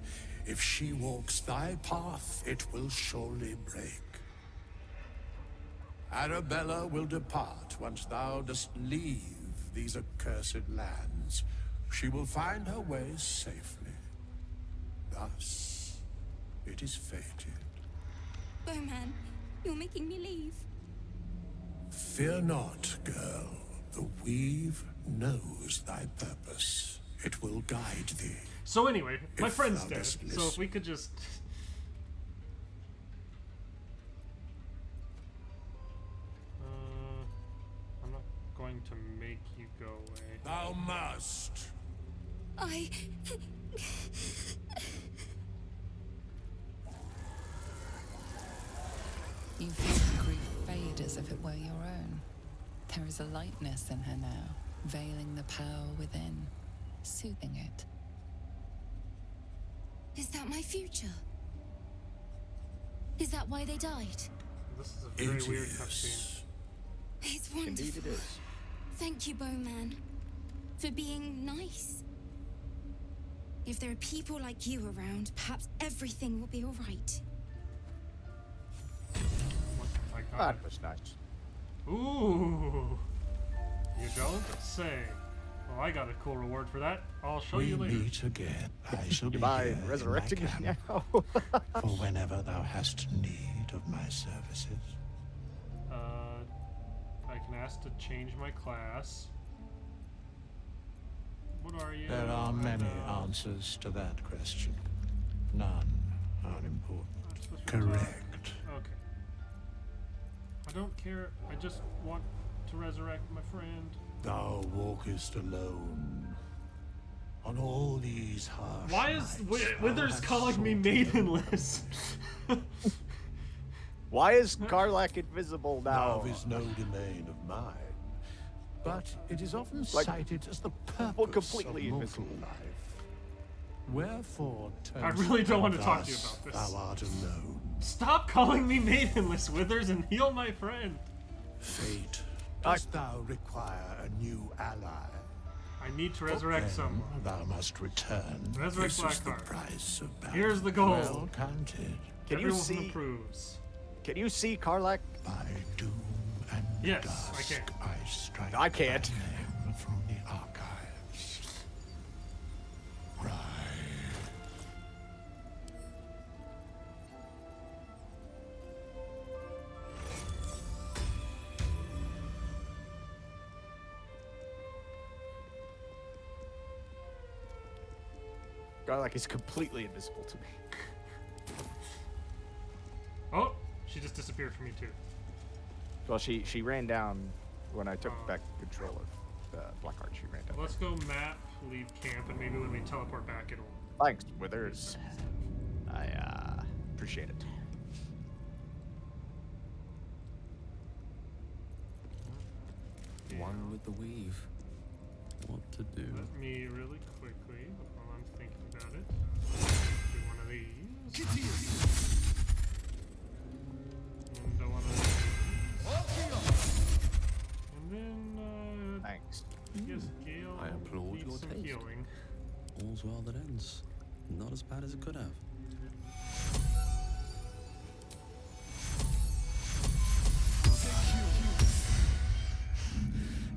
Speaker 8: If she walks thy path, it will surely break. Arabella will depart once thou dost leave these accursed lands. She will find her way safely. Thus, it is fated.
Speaker 6: Bowman, you're making me leave.
Speaker 8: Fear not, girl. The weave knows thy purpose. It will guide thee.
Speaker 1: So anyway, my
Speaker 8: If
Speaker 1: friend's
Speaker 8: thou
Speaker 1: dead.
Speaker 8: dost
Speaker 1: So if we could just... I'm not going to make you go away.
Speaker 8: Thou must.
Speaker 6: I.
Speaker 7: You feel grief fade as if it were your own. There is a lightness in her now, veiling the power within, soothing it.
Speaker 9: Is that my future? Is that why they died?
Speaker 1: This is a very
Speaker 8: It
Speaker 1: weird
Speaker 8: is.
Speaker 1: cutscene.
Speaker 9: It's wonderful.
Speaker 2: Indeed it is.
Speaker 9: Thank you, Bowman, for being nice. If there are people like you around, perhaps everything will be all right.
Speaker 1: What my god.
Speaker 2: That was nice.
Speaker 1: Ooh. You don't say. Well, I got a cool reward for that. I'll show
Speaker 8: We
Speaker 1: you later.
Speaker 8: meet again. I shall be
Speaker 2: Goodbye,
Speaker 8: here in my
Speaker 2: resurrecting me
Speaker 8: camp
Speaker 2: now.
Speaker 8: for whenever thou hast need of my services.
Speaker 1: I can ask to change my class. What are you?
Speaker 8: There are many
Speaker 1: Uh,
Speaker 8: answers to that question. None are important.
Speaker 1: I'm supposed to
Speaker 8: Correct.
Speaker 1: Okay. I don't care. I just want to resurrect my friend.
Speaker 8: Thou walkest alone. On all these harsh
Speaker 1: Why is
Speaker 8: nights, thou
Speaker 1: Withers
Speaker 8: hast
Speaker 1: calling me
Speaker 8: sought
Speaker 1: maidenless?
Speaker 2: Why is Karlach invisible now?
Speaker 8: Love is no domain of mine, but it is often
Speaker 2: Like,
Speaker 8: cited as the purpose
Speaker 2: completely
Speaker 8: of mortal
Speaker 2: invisible.
Speaker 8: life. Wherefore,
Speaker 1: I really don't want to talk to you
Speaker 8: thus
Speaker 1: about this.
Speaker 8: Thou art alone.
Speaker 1: Stop calling me maidenless, Withers, and heal my friend.
Speaker 8: Fate, dost thou require a new ally?
Speaker 1: I need to resurrect
Speaker 8: Then
Speaker 1: someone.
Speaker 8: thou must return.
Speaker 1: Resurrect
Speaker 8: This is the
Speaker 1: Blackheart.
Speaker 8: price of battle.
Speaker 1: Here's the goal.
Speaker 8: Well counted.
Speaker 2: Can you
Speaker 1: Everyone
Speaker 2: see?
Speaker 1: approves.
Speaker 2: Can you see Karlach?
Speaker 8: By doom and
Speaker 1: Yes,
Speaker 8: dusk,
Speaker 1: I can.
Speaker 8: I strike
Speaker 2: I can't.
Speaker 8: thy name from the archives. Right.
Speaker 2: Karlach is completely invisible to me.
Speaker 1: Oh, she just disappeared from me too.
Speaker 2: Well, she ran down when I took back control of Blackheart. She ran down.
Speaker 1: Let's go map, leave camp, and maybe when we teleport back, it'll.
Speaker 2: Thanks, Withers. I appreciate it.
Speaker 4: One with the weave. What to do?
Speaker 1: Let me really quickly, while I'm thinking about it, do one of these. And one of these. And then,
Speaker 2: Thanks.
Speaker 1: I guess Gale
Speaker 4: I applaud
Speaker 1: needs
Speaker 4: your
Speaker 1: some
Speaker 4: taste.
Speaker 1: healing.
Speaker 4: All's well that ends. Not as bad as it could have.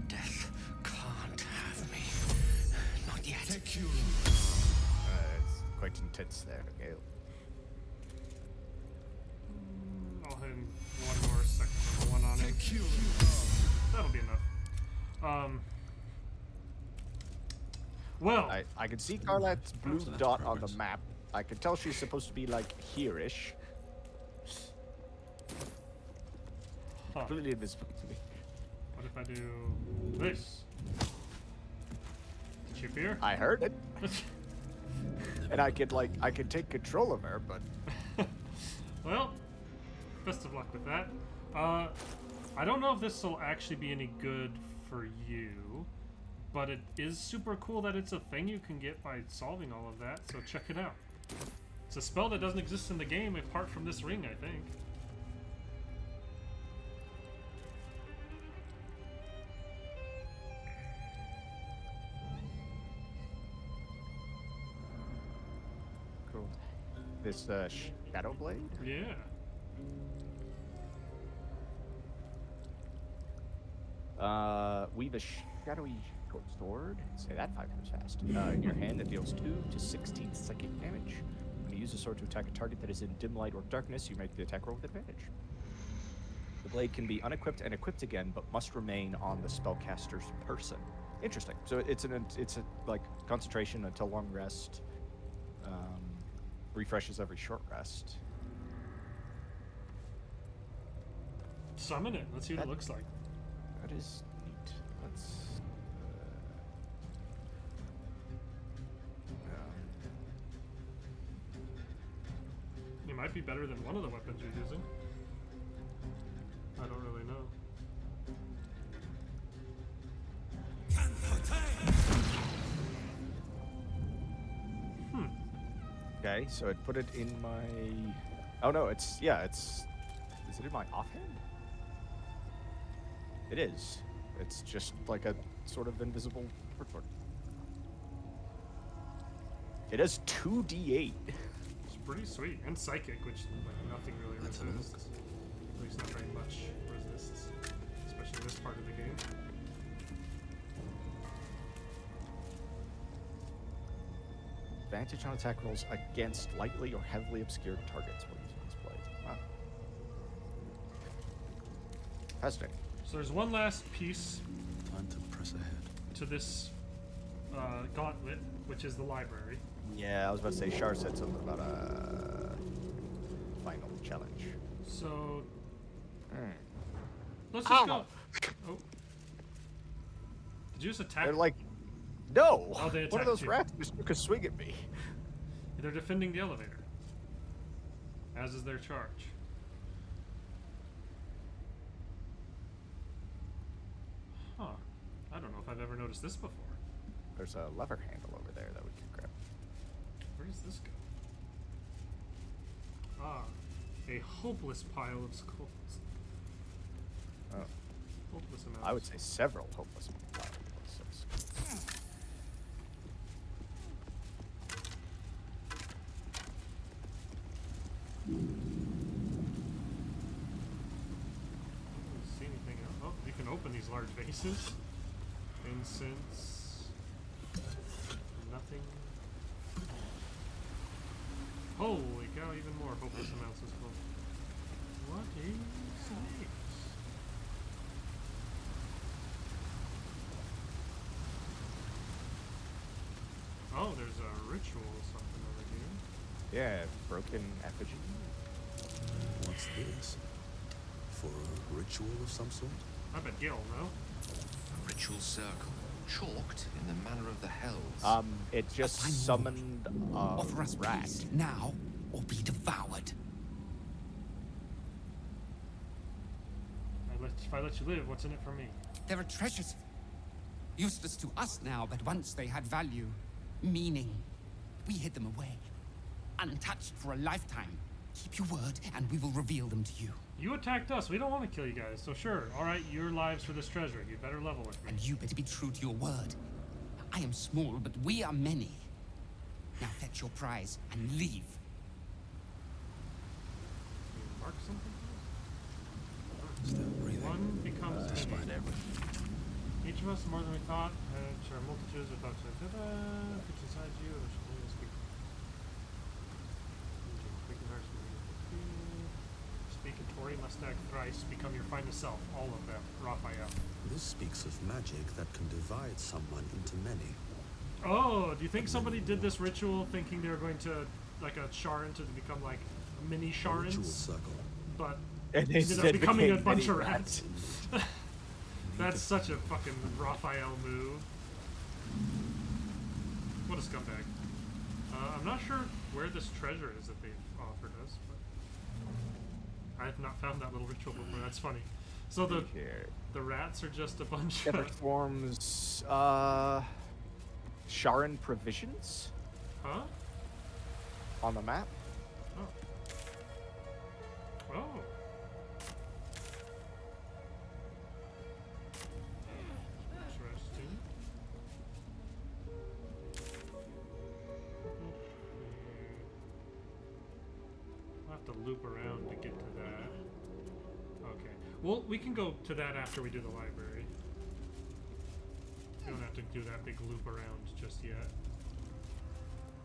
Speaker 3: Death can't have me. Not yet.
Speaker 2: It's quite intense there, Gale.
Speaker 1: I'll hit one more second level one on it. That'll be enough. Well,
Speaker 2: I can see Karlach's blue
Speaker 4: so that's
Speaker 2: dot on the
Speaker 4: progress.
Speaker 2: map. I can tell she's supposed to be like here-ish.
Speaker 1: huh,
Speaker 2: Completely invisible to me.
Speaker 1: what if I do this? Chippier?
Speaker 2: I heard it, and I could take control of her, but
Speaker 1: Well, best of luck with that. I don't know if this will actually be any good for you, but it is super cool that it's a thing you can get by solving all of that, so check it out. It's a spell that doesn't exist in the game apart from this ring, I think.
Speaker 2: cool. This Shadow Blade.
Speaker 1: Yeah.
Speaker 2: Weave a shadowy short sword. Say that 5 times fast. In your hand that deals 2 to 16 psychic damage. When you use the sword to attack a target that is in dim light or darkness, you make the attack roll with advantage. The blade can be unequipped and equipped again, but must remain on the spellcaster's person. Interesting. So it's a like concentration until long rest. refreshes every short rest.
Speaker 1: Summon it. Let's see what it
Speaker 2: That-
Speaker 1: looks like.
Speaker 2: That is neat. Let's.
Speaker 1: It might be better than one of the weapons you're using. I don't really know.
Speaker 2: Okay, so I put it in my. Oh no, it's yeah, it's. Is it in my offhand? It is. It's just like a sort of invisible sword. It has 2d8.
Speaker 1: It's pretty sweet. And psychic, which like, nothing really
Speaker 4: Let's have a look.
Speaker 1: resists. At least not very much resists. Especially this part of the game.
Speaker 2: Advantage on attack rolls against lightly or heavily obscured targets when using this blade. Wow. Fascinating.
Speaker 1: So there's one last piece
Speaker 4: Time to press ahead.
Speaker 1: to this gauntlet, which is the library.
Speaker 2: Yeah, I was about to say, Shar said something about a final challenge.
Speaker 1: So
Speaker 2: Hmm.
Speaker 1: let's just
Speaker 2: Ow.
Speaker 1: go. Oh. Did you just attack?
Speaker 2: They're like, no!
Speaker 1: Oh, they
Speaker 2: One of
Speaker 1: attacked
Speaker 2: those
Speaker 1: you.
Speaker 2: rats just took a swing at me.
Speaker 1: They're defending the elevator. As is their charge. Huh. I don't know if I've ever noticed this before.
Speaker 2: There's a lever handle over there that we can grab.
Speaker 1: Where does this go? Ah, a hopeless pile of skulls.
Speaker 2: Oh,
Speaker 1: Hopeless amounts.
Speaker 2: I would say several hopeless piles.
Speaker 1: See anything else? Oh, you can open these large vases. Incense. Nothing. Holy cow, even more hopeless amounts as well. What is this? Oh, there's a ritual or something over here.
Speaker 2: Yeah, broken effigy.
Speaker 4: What's this? For a ritual of some sort?
Speaker 1: I bet Gil, no?
Speaker 3: A ritual circle, chalked in the manner of the hells.
Speaker 2: It just
Speaker 3: final
Speaker 2: summoned a
Speaker 3: Offer us
Speaker 2: rat.
Speaker 3: peace now, or be devoured.
Speaker 1: If I let you live, what's in it for me?
Speaker 3: There are treasures. Useless to us now, but once they had value, meaning. We hid them away. Untouched for a lifetime. Keep your word, and we will reveal them to you.
Speaker 1: You attacked us. We don't want to kill you guys. So sure. All right, your lives for this treasure. You better level with me.
Speaker 3: And you better be true to your word. I am small, but we are many. Now fetch your prize and leave.
Speaker 1: Can you mark something?
Speaker 4: Still breathing.
Speaker 1: One becomes
Speaker 4: Despite
Speaker 1: many.
Speaker 4: everything.
Speaker 1: Each of us more than we thought. There are multitudes of thoughts. Fix inside you. Or should we speak? Speaking hearts. Speak and Tori must act thrice. Become your finest self. All of them. Raphael.
Speaker 4: This speaks of magic that can divide someone into many.
Speaker 1: Oh, do you think somebody did this ritual thinking they were going to, like a Sharan to become like mini
Speaker 4: A ritual
Speaker 1: Sharans?
Speaker 4: circle.
Speaker 1: But
Speaker 2: And they
Speaker 1: ended up
Speaker 2: instead
Speaker 1: becoming a
Speaker 2: became
Speaker 1: bunch
Speaker 2: mini
Speaker 1: of rats. That's such a fucking Raphael move. What a scumbag. I'm not sure where this treasure is that they've offered us, but I have not found that little ritual before. That's funny. So
Speaker 2: Here.
Speaker 1: the rats are just a bunch
Speaker 2: It
Speaker 1: of...
Speaker 2: performs Sharan provisions
Speaker 1: Huh?
Speaker 2: on the map.
Speaker 1: Oh. Oh. Interesting. I'll have to loop around to get to that. Okay. Well, we can go to that after we do the library. We don't have to do that big loop around just yet.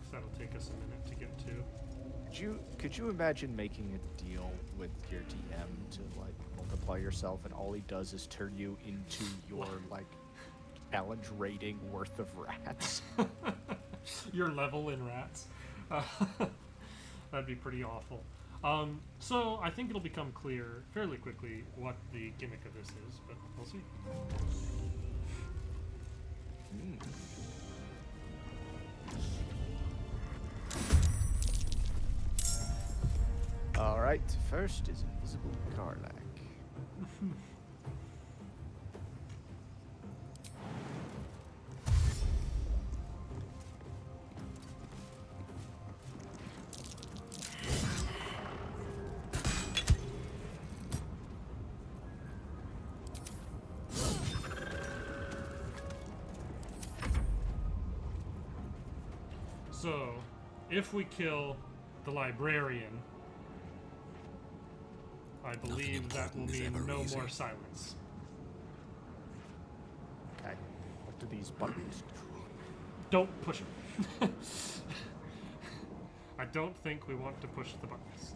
Speaker 1: 'Cause that'll take us a minute to get to.
Speaker 2: Could you imagine making a deal with your DM to like multiply yourself, and all he does is turn you into your like challenge rating worth of rats?
Speaker 1: Your level in rats. That'd be pretty awful. So I think it'll become clear fairly quickly what the gimmick of this is, but we'll see.
Speaker 2: All right, first is Invisible Karlak.
Speaker 1: So, if we kill the librarian, I believe that will mean no more silence.
Speaker 2: Okay. What do these buttons do?
Speaker 1: Don't push them. I don't think we want to push the buttons.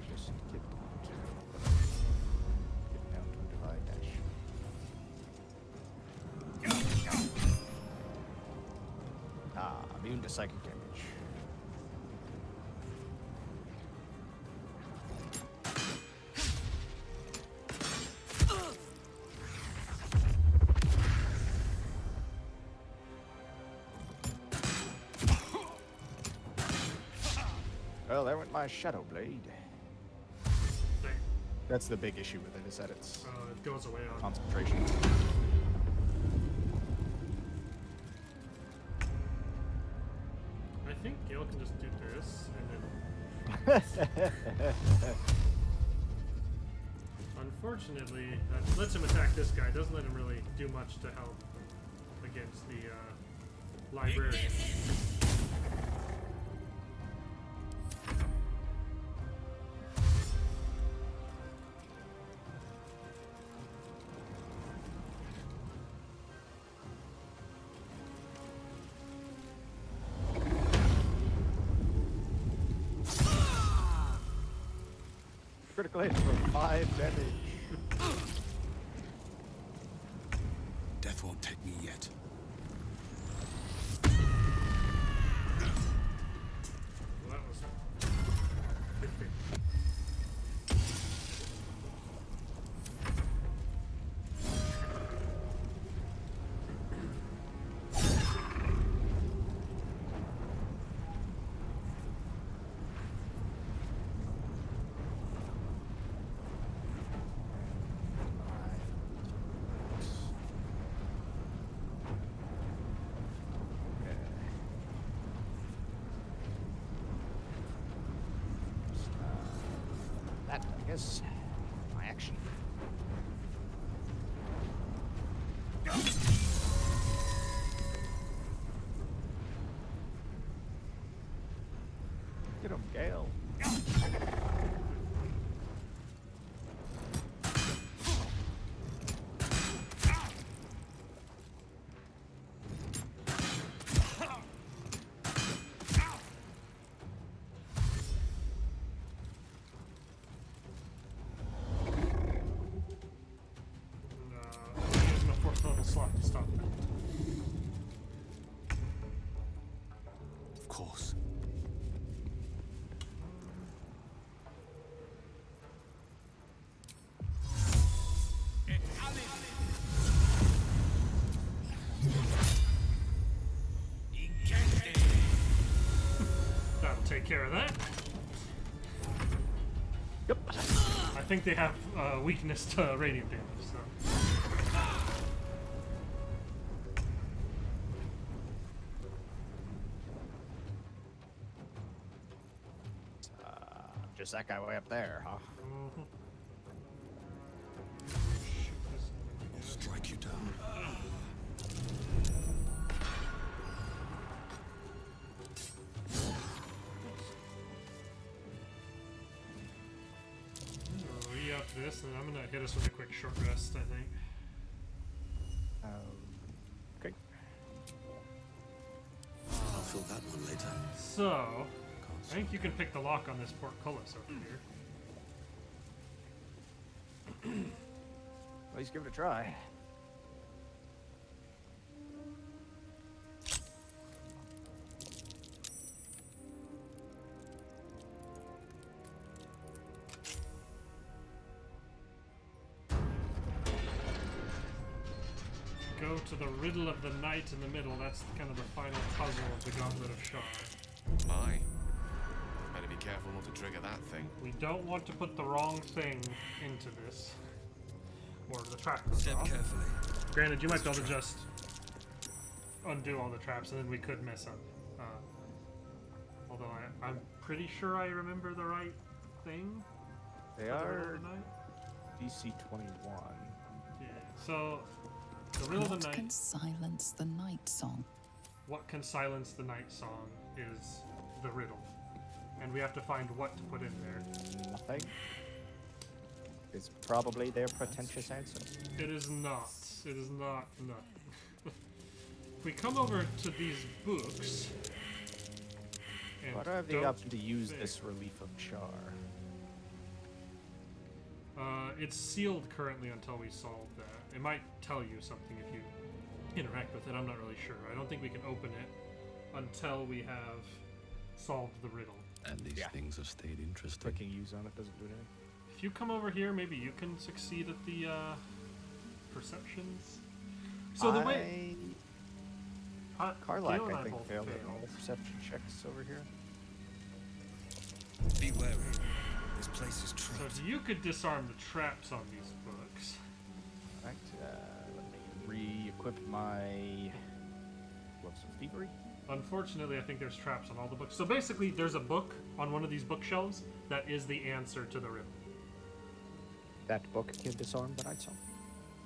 Speaker 2: Just get down to a divide dash. Immune to psychic damage. Well, there went my Shadow Blade.
Speaker 1: Dang.
Speaker 2: That's the big issue with it, is that it's
Speaker 1: It goes away on.
Speaker 2: concentration.
Speaker 1: I think Gale can just do this, and then. Unfortunately, that lets him attack this guy. Doesn't let him really do much to help against the librarian.
Speaker 2: Critical hit for 5 damage.
Speaker 8: Death won't take me yet.
Speaker 1: Well, that was good thing.
Speaker 2: That, I guess, my action. Get him, Gale.
Speaker 1: Using a fourth level slot to stop that.
Speaker 8: Of course.
Speaker 1: That'll take care of that.
Speaker 2: Yep.
Speaker 1: I think they have weakness to radiant damage, so.
Speaker 2: Just that guy way up there, huh?
Speaker 1: Mhm.
Speaker 8: I'll strike you down.
Speaker 1: Re-up this, and I'm gonna hit us with a quick short rest, I think.
Speaker 2: Okay.
Speaker 4: one later.
Speaker 1: So, I think you can pick the lock on this portcullis over here.
Speaker 2: At least give it a try.
Speaker 1: Go to the riddle of the night in the middle. That's kind of the final puzzle of the Gauntlet of Shar.
Speaker 3: My. Better be careful not to trigger that thing.
Speaker 1: We don't want to put the wrong thing into this. Or the trap goes
Speaker 4: Step
Speaker 1: off.
Speaker 4: carefully.
Speaker 1: Granted, you might be able to just undo all the traps, and then we could mess up. Although I'm pretty sure I remember the right thing.
Speaker 2: They
Speaker 1: for the riddle
Speaker 2: are
Speaker 1: of the night.
Speaker 2: DC 21.
Speaker 1: Yeah. So, the riddle of
Speaker 7: What
Speaker 1: the night.
Speaker 7: can silence the night song?
Speaker 1: What can silence the night song is the riddle, and we have to find what to put in there.
Speaker 2: Nothing. Is probably their pretentious answer.
Speaker 1: It is not. It is not nothing. If we come over to these books. And
Speaker 2: What are the
Speaker 1: don't
Speaker 2: options to use
Speaker 1: think-
Speaker 2: this relief of Shar?
Speaker 1: It's sealed currently until we solve that. It might tell you something if you interact with it. I'm not really sure. I don't think we can open it until we have solved the riddle.
Speaker 4: And these things have stayed interesting.
Speaker 2: Clicking use on it doesn't do anything.
Speaker 1: If you come over here, maybe you can succeed at the perceptions. So the way
Speaker 2: Karlak,
Speaker 1: Gil and
Speaker 2: I think,
Speaker 1: both
Speaker 2: failed at all the perception checks over here.
Speaker 4: Be wary. This place is
Speaker 1: So
Speaker 4: trapped.
Speaker 1: you could disarm the traps on these books.
Speaker 2: Right, let me re-equip my gloves of thievery.
Speaker 1: Unfortunately, I think there's traps on all the books. So basically, there's a book on one of these bookshelves that is the answer to the riddle.
Speaker 2: That book can disarm the Nightsong.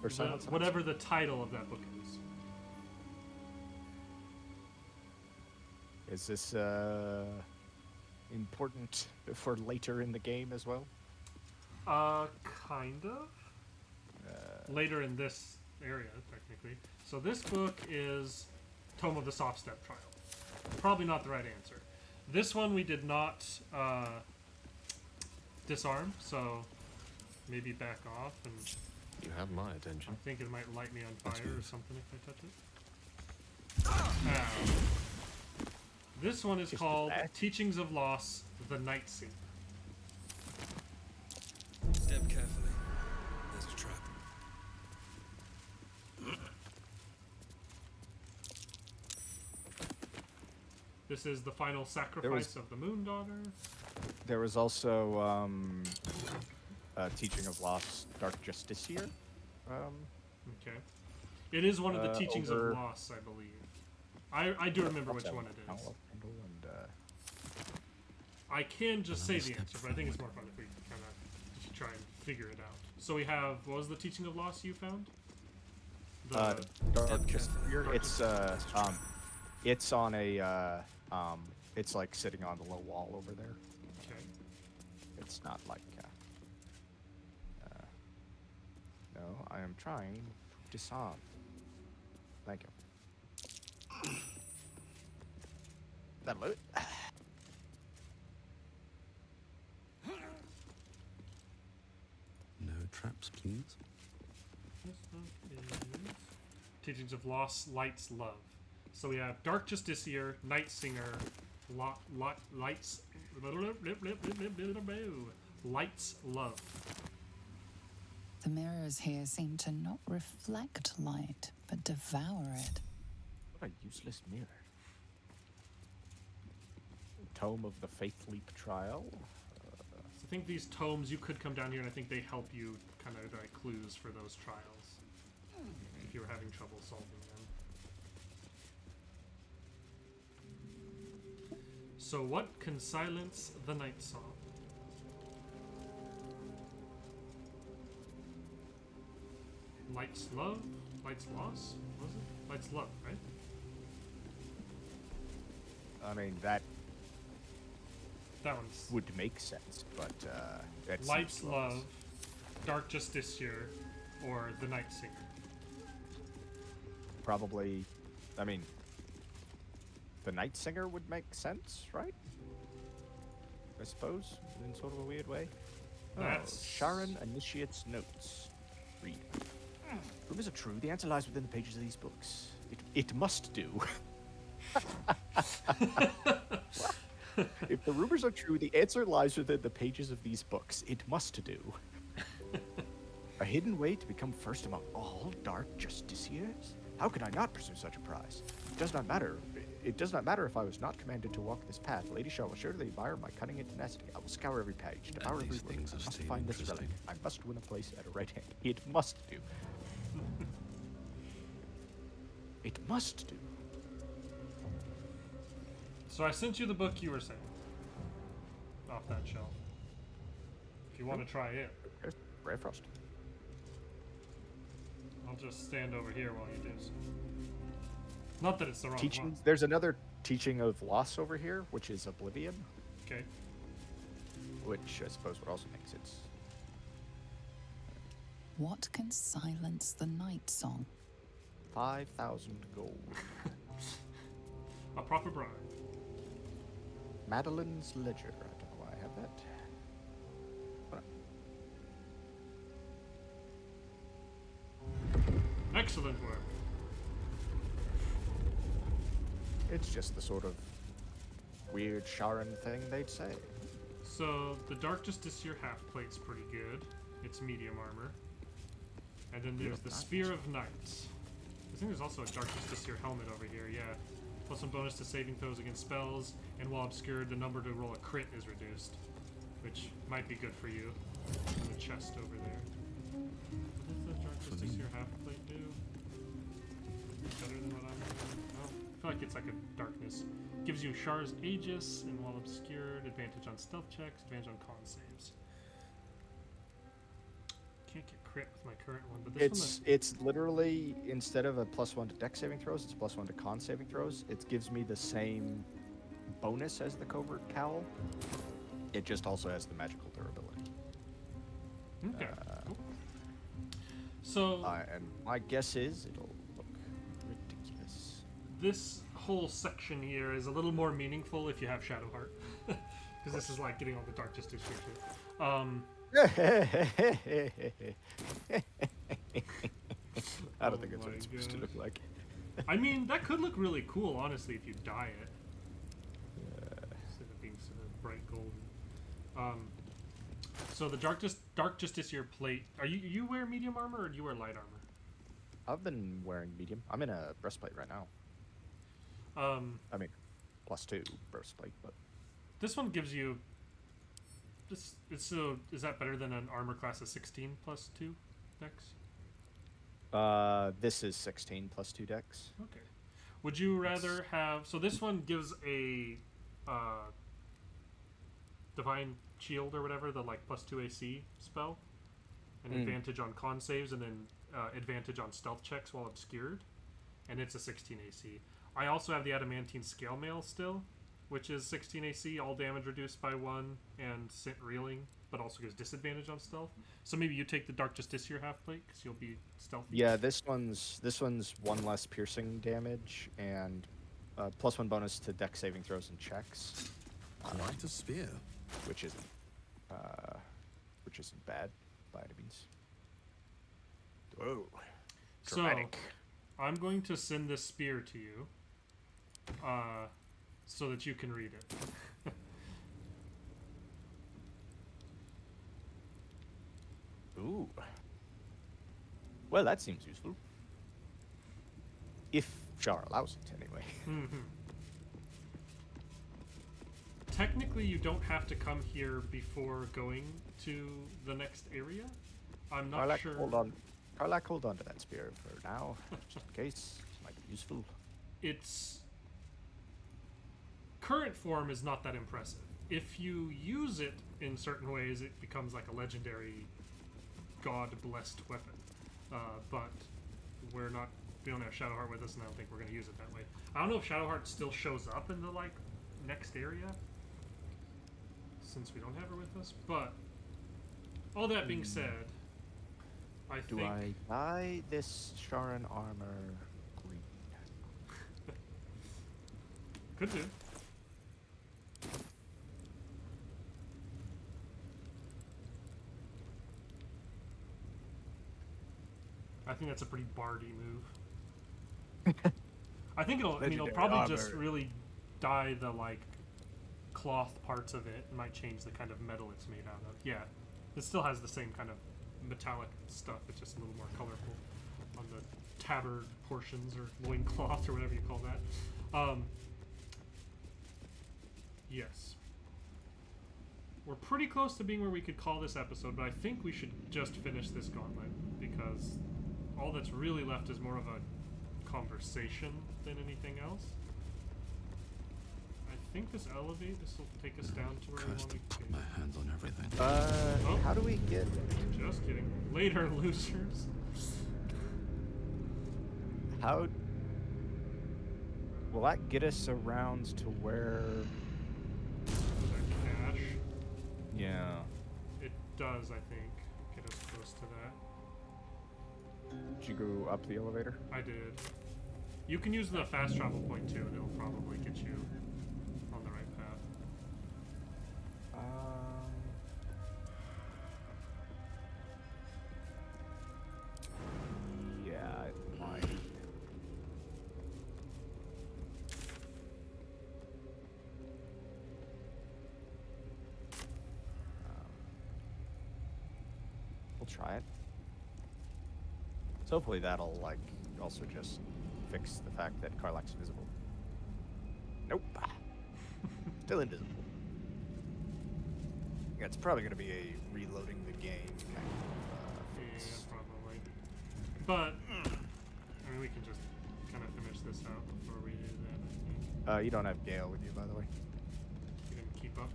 Speaker 2: Or silence the
Speaker 1: Whatever the title of that book is.
Speaker 2: Is this important for later in the game as well?
Speaker 1: Kind of. Later in this area, technically. So this book is Tome of the Soft Step Trial. Probably not the right answer. This one we did not disarm, so maybe back off, and
Speaker 3: You have my attention.
Speaker 1: I think it might light me on fire or something if I touch it. Ow. This one is
Speaker 2: Just
Speaker 1: called
Speaker 2: the back?
Speaker 1: Teachings of Loss, the Nightsong.
Speaker 4: Step carefully. There's a trap.
Speaker 1: This is the final sacrifice of the Moon Daughter.
Speaker 2: There was also Teaching of Loss, Dark Justiciar.
Speaker 1: Okay. It is one of the teachings
Speaker 2: over-
Speaker 1: of loss, I believe. I do remember which one it is. I can just say the
Speaker 4: step
Speaker 1: answer, but I think it's more fun if we kind of try and figure it out. So we have, what was the teaching of loss you found?
Speaker 2: Dark Justiciar. It's on a it's like sitting on the low wall over there.
Speaker 1: Okay.
Speaker 2: It's not like no, I am trying to disarm. Thank you. That'll do it.
Speaker 4: No traps, please.
Speaker 1: This book is Teachings of Loss, Lights, Love. So we have Dark Justiciar, Night Singer, Lights, Lights, Love.
Speaker 7: The mirrors here seem to not reflect light, but devour it.
Speaker 2: What a useless mirror. Tome of the Faith Leap Trial.
Speaker 1: So I think these tomes, you could come down here and I think they help you kind of like clues for those trials. If you're having trouble solving them. So what can silence the Nightsong? Light's Love? Light's Loss? Was it? Light's Love, right?
Speaker 2: I mean, that
Speaker 1: That one's
Speaker 2: would make sense, but that
Speaker 1: Light's
Speaker 2: seems
Speaker 1: Love,
Speaker 2: close.
Speaker 1: Dark Justiciar, or The Night Singer.
Speaker 2: Probably, I mean, the Night Singer would make sense, right? I suppose, in sort of a weird way.
Speaker 1: That's-
Speaker 2: Sharon Initiate's Notes. Read. Rumors are true. The answer lies within the pages of these books. It must do. If the rumors are true, the answer lies within the pages of these books. It must do. A hidden way to become first among all dark justiciars? How could I not pursue such a prize? It does not matter. It does not matter if I was not commanded to walk this path. Lady Shar will surely admire my cunning and tenacity. I will scour every page, devour every
Speaker 4: these
Speaker 2: word.
Speaker 4: things
Speaker 2: I must
Speaker 4: seem
Speaker 2: find this
Speaker 4: interesting.
Speaker 2: relic. I must win a place at a right hand. It must do. It must do.
Speaker 1: So I sent you the book you were saying. Off that shelf. If you want to try it,
Speaker 2: There's Ray Frost.
Speaker 1: I'll just stand over here while you do so. Not that it's the wrong
Speaker 2: Teaching.
Speaker 1: one.
Speaker 2: There's another teaching of loss over here, which is oblivion,
Speaker 1: Okay.
Speaker 2: which I suppose would also make sense.
Speaker 7: What can silence the night song?
Speaker 2: 5,000 gold.
Speaker 1: A proper bribe.
Speaker 2: Madeline's Ledger. I don't know why I have that.
Speaker 1: Excellent work.
Speaker 2: It's just the sort of weird Sharon thing they'd say.
Speaker 1: So the Dark Justiciar half plate's pretty good. It's medium armor. And then there's the Spear of Knights. I think there's also a Dark Justiciar helmet over here, yeah. Plus some bonus to saving throws against spells, and while obscured, the number to roll a crit is reduced. Which might be good for you. In the chest over there. What does the Dark Justiciar half plate do? Better than what I'm doing? Oh, I feel like it's like a darkness. Gives you Shar's Aegis, and while obscured, advantage on stealth checks, advantage on con saves. Can't get crit with my current one, but this
Speaker 2: It's literally, instead of a +1 to dex saving throws, it's +1 to con saving throws. It gives me the same bonus as the Covert Cowl. It just also has the magical durability.
Speaker 1: one. Okay, cool. So
Speaker 2: And my guess is it'll look ridiculous.
Speaker 1: this whole section here is a little more meaningful if you have Shadowheart, because this is like getting all the Dark Justiciar too.
Speaker 2: I don't think that's
Speaker 1: Oh
Speaker 2: what
Speaker 1: my
Speaker 2: it's supposed to
Speaker 1: gosh.
Speaker 2: look like.
Speaker 1: I mean, that could look really cool, honestly, if you dye it. Instead of being sort of bright golden. So the Dark Justiciar plate. Are you wear medium armor or do you wear light armor?
Speaker 2: I've been wearing medium. I'm in a breastplate right now. I mean, +2 breastplate, but
Speaker 1: This one gives you. Is that better than an armor class of 16 plus 2 dex?
Speaker 2: this is 16 +2 dex.
Speaker 1: Okay. Would you rather have? So this one gives a divine shield or whatever, the like +2 AC spell, an advantage on con saves, and then advantage on stealth checks while obscured, and it's a 16 AC. I also have the adamantine scale mail still, which is 16 AC, all damage reduced by 1, and scent reeling, but also gives disadvantage on stealth. So maybe you take the Dark Justiciar half plate because you'll be stealthy.
Speaker 2: Yeah, this one's 1 less piercing damage and +1 bonus to dex saving throws and checks,
Speaker 3: Quite a spear.
Speaker 2: which isn't bad by any means. Whoa, dramatic.
Speaker 1: So I'm going to send this spear to you, so that you can read it.
Speaker 2: Ooh. Well, that seems useful. If Shar allows it, anyway.
Speaker 1: Technically, you don't have to come here before going to the next area. I'm not sure.
Speaker 2: Hold on. Karlak, hold on to that spear for now, just in case. It might be useful.
Speaker 1: Its current form is not that impressive. If you use it in certain ways, it becomes like a legendary god-blessed weapon. But we don't have Shadowheart with us, and I don't think we're going to use it that way. I don't know if Shadowheart still shows up in the like next area, since we don't have her with us. But all that being said,
Speaker 2: Do I buy this Sharon armor green?
Speaker 1: Could do. I think that's a pretty bardy move. I think it'll. I mean, it'll
Speaker 2: Legendary
Speaker 1: probably just
Speaker 2: armor.
Speaker 1: really dye the like cloth parts of it. It might change the kind of metal it's made out of. Yeah, it still has the same kind of metallic stuff. It's just a little more colorful on the tabard portions or loincloth or whatever you call that. Yes. We're pretty close to being where we could call this episode, but I think we should just finish this gauntlet because all that's really left is more of a conversation than anything else. I think this will take us down to where we want
Speaker 4: Cursed
Speaker 1: to
Speaker 4: to put
Speaker 1: get.
Speaker 4: my hands on everything.
Speaker 1: Oh.
Speaker 2: How do we get?
Speaker 1: Just kidding. Later, losers.
Speaker 2: How will that get us around to where?
Speaker 1: That cache.
Speaker 2: Yeah.
Speaker 1: It does, I think, get us close to that.
Speaker 2: Did you go up the elevator?
Speaker 1: I did. You can use the fast travel point too, and it'll probably get you on the right path.
Speaker 2: Yeah, it might. We'll try it. So hopefully that'll like also just fix the fact that Karlach's invisible. Nope. Still invisible. Yeah, it's probably gonna be a reloading the game kind of
Speaker 1: Yeah,
Speaker 2: fix.
Speaker 1: probably. But I mean, we can just kind of finish this out before we do that. I think
Speaker 2: You don't have Gale with you, by the way.
Speaker 1: you didn't keep up.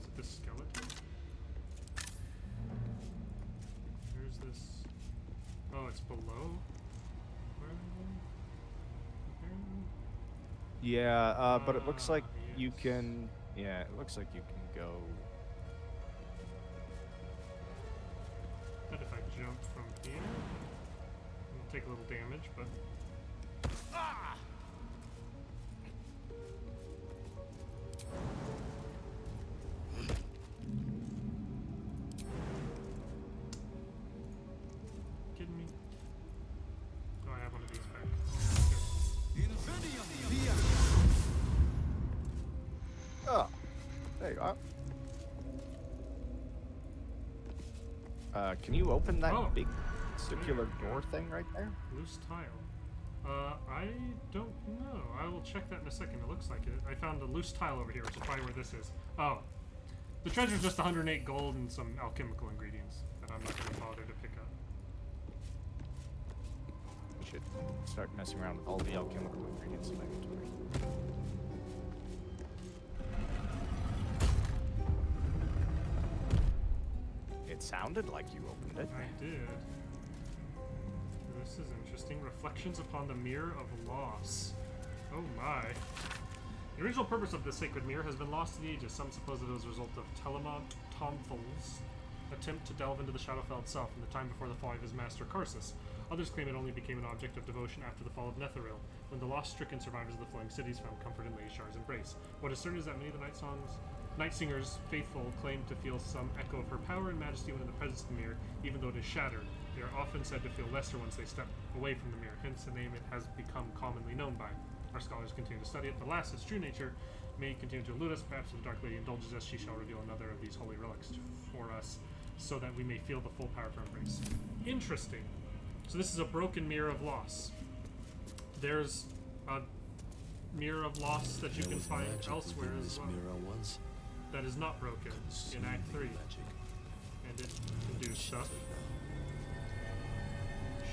Speaker 1: Is it this skeleton? Where's this? Oh, it's below. Where are we going?
Speaker 2: Yeah, but it looks like you
Speaker 1: yes.
Speaker 2: can. Yeah, it looks like you can go.
Speaker 1: But if I jump from here, it'll take a little damage, but. Kidding me? Oh, I have one of these back.
Speaker 2: Oh, there you are. Can you open that
Speaker 1: Oh.
Speaker 2: big circular
Speaker 1: There you
Speaker 2: door
Speaker 1: go.
Speaker 2: thing right there?
Speaker 1: Loose tile. I don't know. I will check that in a second. It looks like it. I found a loose tile over here, which is probably where this is. Oh. The treasure's just 108 gold and some alchemical ingredients that I'm not going to bother to pick up.
Speaker 2: We should start messing around with all the alchemical ingredients in my inventory. It sounded like you opened it.
Speaker 1: I did. This is interesting. Reflections upon the Mirror of Loss. Oh my. The original purpose of this sacred mirror has been lost to the ages. Some suppose it was a result of Telamon Tomthal's attempt to delve into the Shadowfell itself in the time before the fall of his master Karsus. Others claim it only became an object of devotion after the fall of Netheril, when the lost-stricken survivors of the Flowing Cities found comfort in Leishar's embrace. What is certain is that many of the Nightsinger's faithful claim to feel some echo of her power and majesty when in the presence of the mirror, even though it is shattered. They are often said to feel lesser once they step away from the mirror, hence the name it has become commonly known by. Our scholars continue to study it. The last, its true nature, may continue to elude us. Perhaps if the Dark Lady indulges us, she shall reveal another of these holy relics for us, so that we may feel the full power of her embrace. Interesting. So this is a broken mirror of loss. There's a mirror of loss that you
Speaker 4: There
Speaker 1: can
Speaker 4: was
Speaker 1: find
Speaker 4: magic
Speaker 1: elsewhere
Speaker 4: within
Speaker 1: as
Speaker 4: this
Speaker 1: well.
Speaker 4: mirror once.
Speaker 1: That is not broken in Act 3.
Speaker 4: Magic.
Speaker 1: And it can do stuff.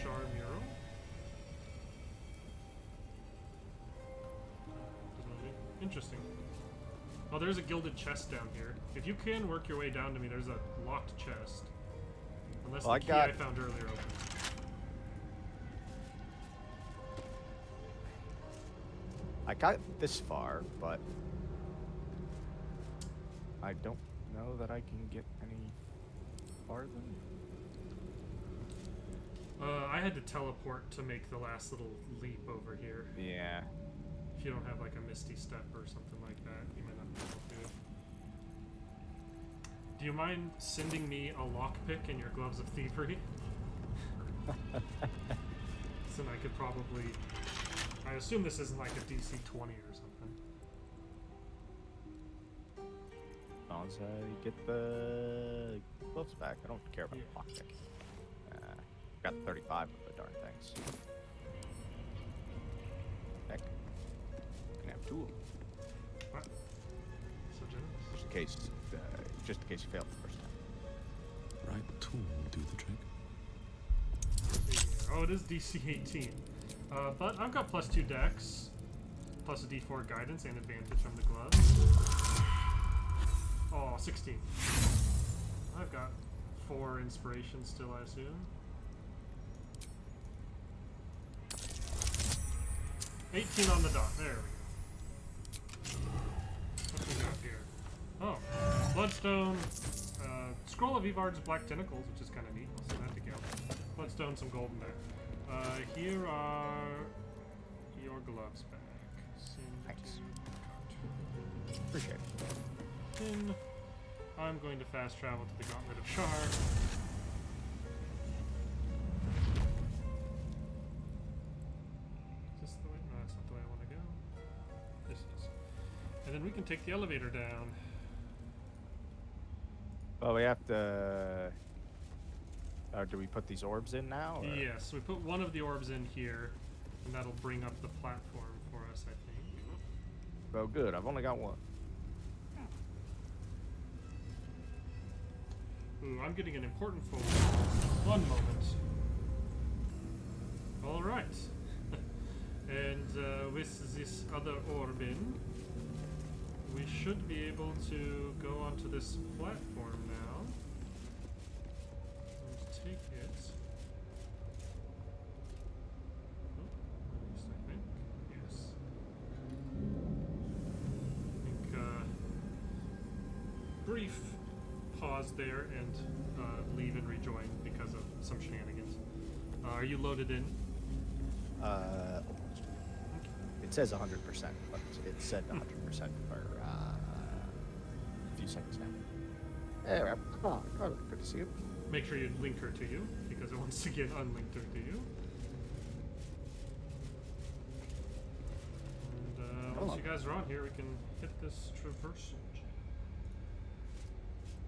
Speaker 1: Shar mural. Interesting. Oh, there's a gilded chest down here. If you can work your way down to me, there's a locked chest. Unless
Speaker 2: Well,
Speaker 1: the key I found earlier opens.
Speaker 2: I got this far, but I don't know that I can get any farther.
Speaker 1: I had to teleport to make the last little leap over here.
Speaker 2: Yeah.
Speaker 1: If you don't have like a Misty Step or something like that, you might not be able to. Do you mind sending me a lockpick in your Gloves of Thievery? So I could probably... I assume this isn't like a DC 20 or something.
Speaker 2: As long as I get the gloves back, I don't care about the lockpick. Got 35 of the darn things. Heck. You can have 2 of them.
Speaker 1: What? So generous.
Speaker 2: Just in case you failed the first time.
Speaker 4: Right tool will do the trick.
Speaker 1: Yeah. Oh, it is DC 18. But I've got +2 dex, plus a D4 guidance and advantage from the gloves. Oh, 16. I've got 4 inspiration still, I assume. 18 on the dot. There we go. What we got here? Oh, Bloodstone, Scroll of Evard's Black Tentacles, which is kind of neat. I'll send that to Gil. Bloodstone, some golden there. Here are your gloves back.
Speaker 2: Thanks.
Speaker 1: To
Speaker 2: Appreciate it.
Speaker 1: Then I'm going to fast travel to the Gauntlet of Shar. Is this the way? No, that's not the way I want to go. This is. And then we can take the elevator down.
Speaker 2: Well, we have to... do we put these orbs in now? Or?
Speaker 1: Yes, we put one of the orbs in here, and that'll bring up the platform for us, I think.
Speaker 2: Oh, good. I've only got one.
Speaker 1: Ooh, I'm getting an important phone call. One moment. All right. And with this other orb in, we should be able to go onto this platform now. And take it. Oh, at least I think. Yes. I think, brief pause there and leave and rejoin because of some shenanigans. Are you loaded in?
Speaker 2: Almost. It says 100%, but it said 100% for a few seconds now. There, good to see you.
Speaker 1: Make sure you link her to you, because it wants to get unlinked her to you. And once you guys are on here, we can hit this traversal.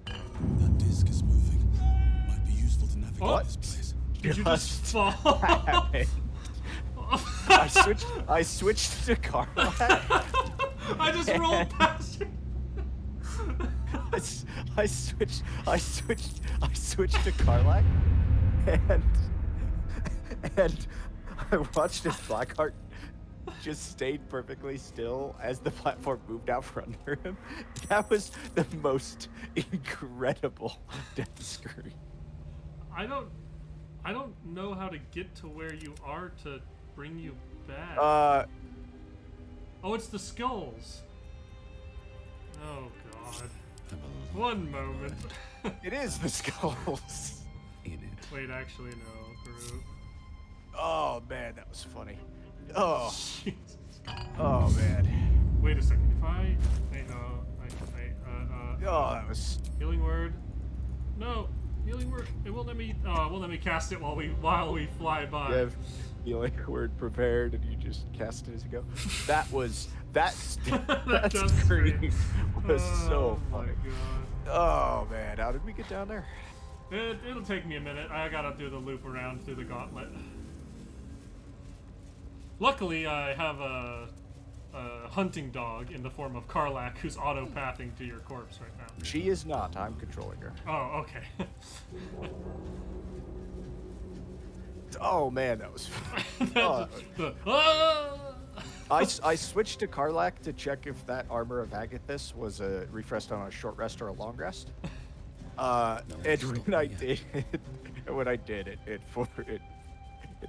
Speaker 4: That disc is moving. Might be useful to navigate this place.
Speaker 1: Did you just fall?
Speaker 2: I switched to Carlac.
Speaker 1: I just rolled past you.
Speaker 2: I switched to Carlac, and I watched as Blackheart just stayed perfectly still as the platform moved out from under him. That was the most incredible death screen.
Speaker 1: I don't know how to get to where you are to bring you back. Oh, it's the skulls. Oh God. One moment.
Speaker 2: It is the skulls.
Speaker 4: In it.
Speaker 1: Wait, actually no, Karuk.
Speaker 2: Oh man, that was funny. Oh.
Speaker 1: Jesus.
Speaker 2: Oh man.
Speaker 1: Wait a second. If I
Speaker 2: Oh, that was.
Speaker 1: Healing word. No. Healing word. It won't let me. Oh, it won't let me cast it while we fly by.
Speaker 2: You have healing word prepared, and you just cast it as you go. That screen was so funny.
Speaker 1: My God.
Speaker 2: Oh man, how did we get down there?
Speaker 1: It'll take me a minute. I gotta do the loop around through the gauntlet. Luckily, I have a hunting dog in the form of Carlac who's auto-pathing to your corpse right now.
Speaker 2: She is not. I'm controlling her.
Speaker 1: Oh, okay.
Speaker 2: Oh man, that was. I switched to Carlac to check if that armor of Agathis was refreshed on a short rest or a long rest. And when I did, it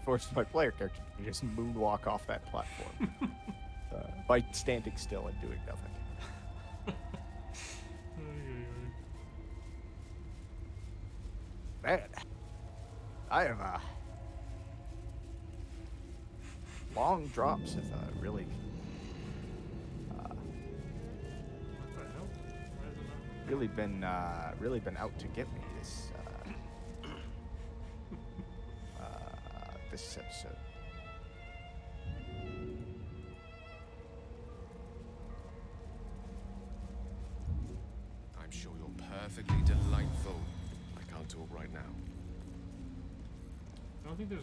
Speaker 2: forced my player character to just moonwalk off that platform by standing still and doing nothing. Man, I have long drops have really really been out to get me this this episode.
Speaker 10: I'm sure you're perfectly delightful. I can't talk right now.
Speaker 1: I don't think there's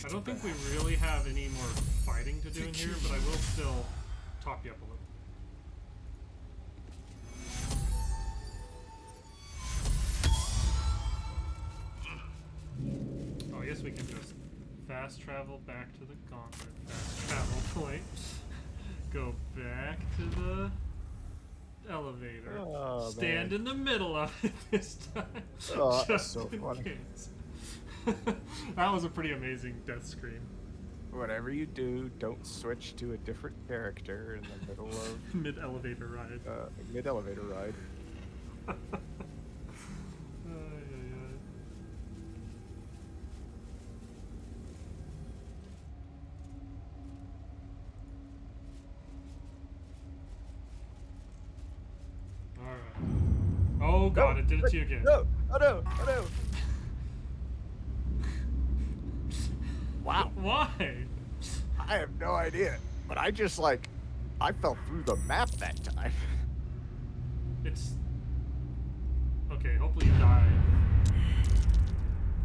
Speaker 1: I don't think we really have any more fighting to do in here, but I will still top you up a little. Oh, I guess we can just fast travel back to the Gauntlet. Fast travel point. Go back to the elevator.
Speaker 2: Oh,
Speaker 1: Stand
Speaker 2: man.
Speaker 1: in the middle of it this time.
Speaker 2: Oh, that's
Speaker 1: just
Speaker 2: so
Speaker 1: in
Speaker 2: funny.
Speaker 1: case. That was a pretty amazing death scream.
Speaker 2: Whatever you do, don't switch to a different character in the middle of
Speaker 1: Mid-elevator ride.
Speaker 2: mid-elevator ride.
Speaker 1: Ay, ay, ay. Alright. Oh god, it did it to you again.
Speaker 2: No! Oh no! Oh no! Wow.
Speaker 1: Why?
Speaker 2: I have no idea. But I just I fell through the map that time.
Speaker 1: It's... Okay, hopefully you die.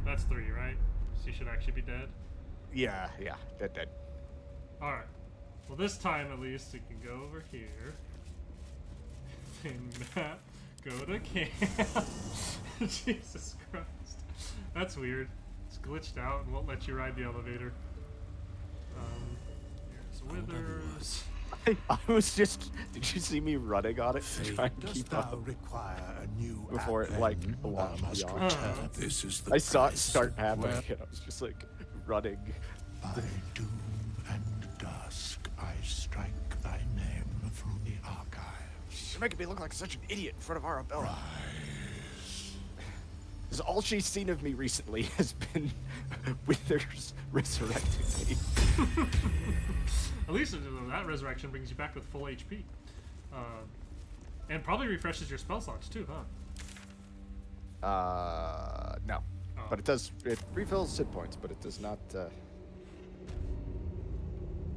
Speaker 1: That's 3, right? So you should actually be dead?
Speaker 2: Yeah, dead.
Speaker 1: Alright. Well, this time at least we can go over here. And map, go to camp. Jesus Christ. That's weird. It's glitched out and won't let you ride the elevator. Here's Withers.
Speaker 2: I was just... Did you see me running on it to try and
Speaker 8: Dost
Speaker 2: keep
Speaker 8: thou
Speaker 2: up
Speaker 8: require a new
Speaker 2: before it,
Speaker 8: app, then?
Speaker 2: launched
Speaker 8: Thou must
Speaker 2: beyond?
Speaker 8: return. This is the
Speaker 2: I saw it
Speaker 8: price.
Speaker 2: start happening,
Speaker 8: Well,
Speaker 2: and I was just, running.
Speaker 8: by doom and dusk, I strike thy name from the archives.
Speaker 2: You're making me look like such an idiot in front of Arabella. Because all she's seen of me recently has been Withers resurrecting me.
Speaker 1: At least that resurrection brings you back with full HP. And probably refreshes your spell slots too, huh?
Speaker 2: No.
Speaker 1: Oh.
Speaker 2: But it refills hit points, but it does not,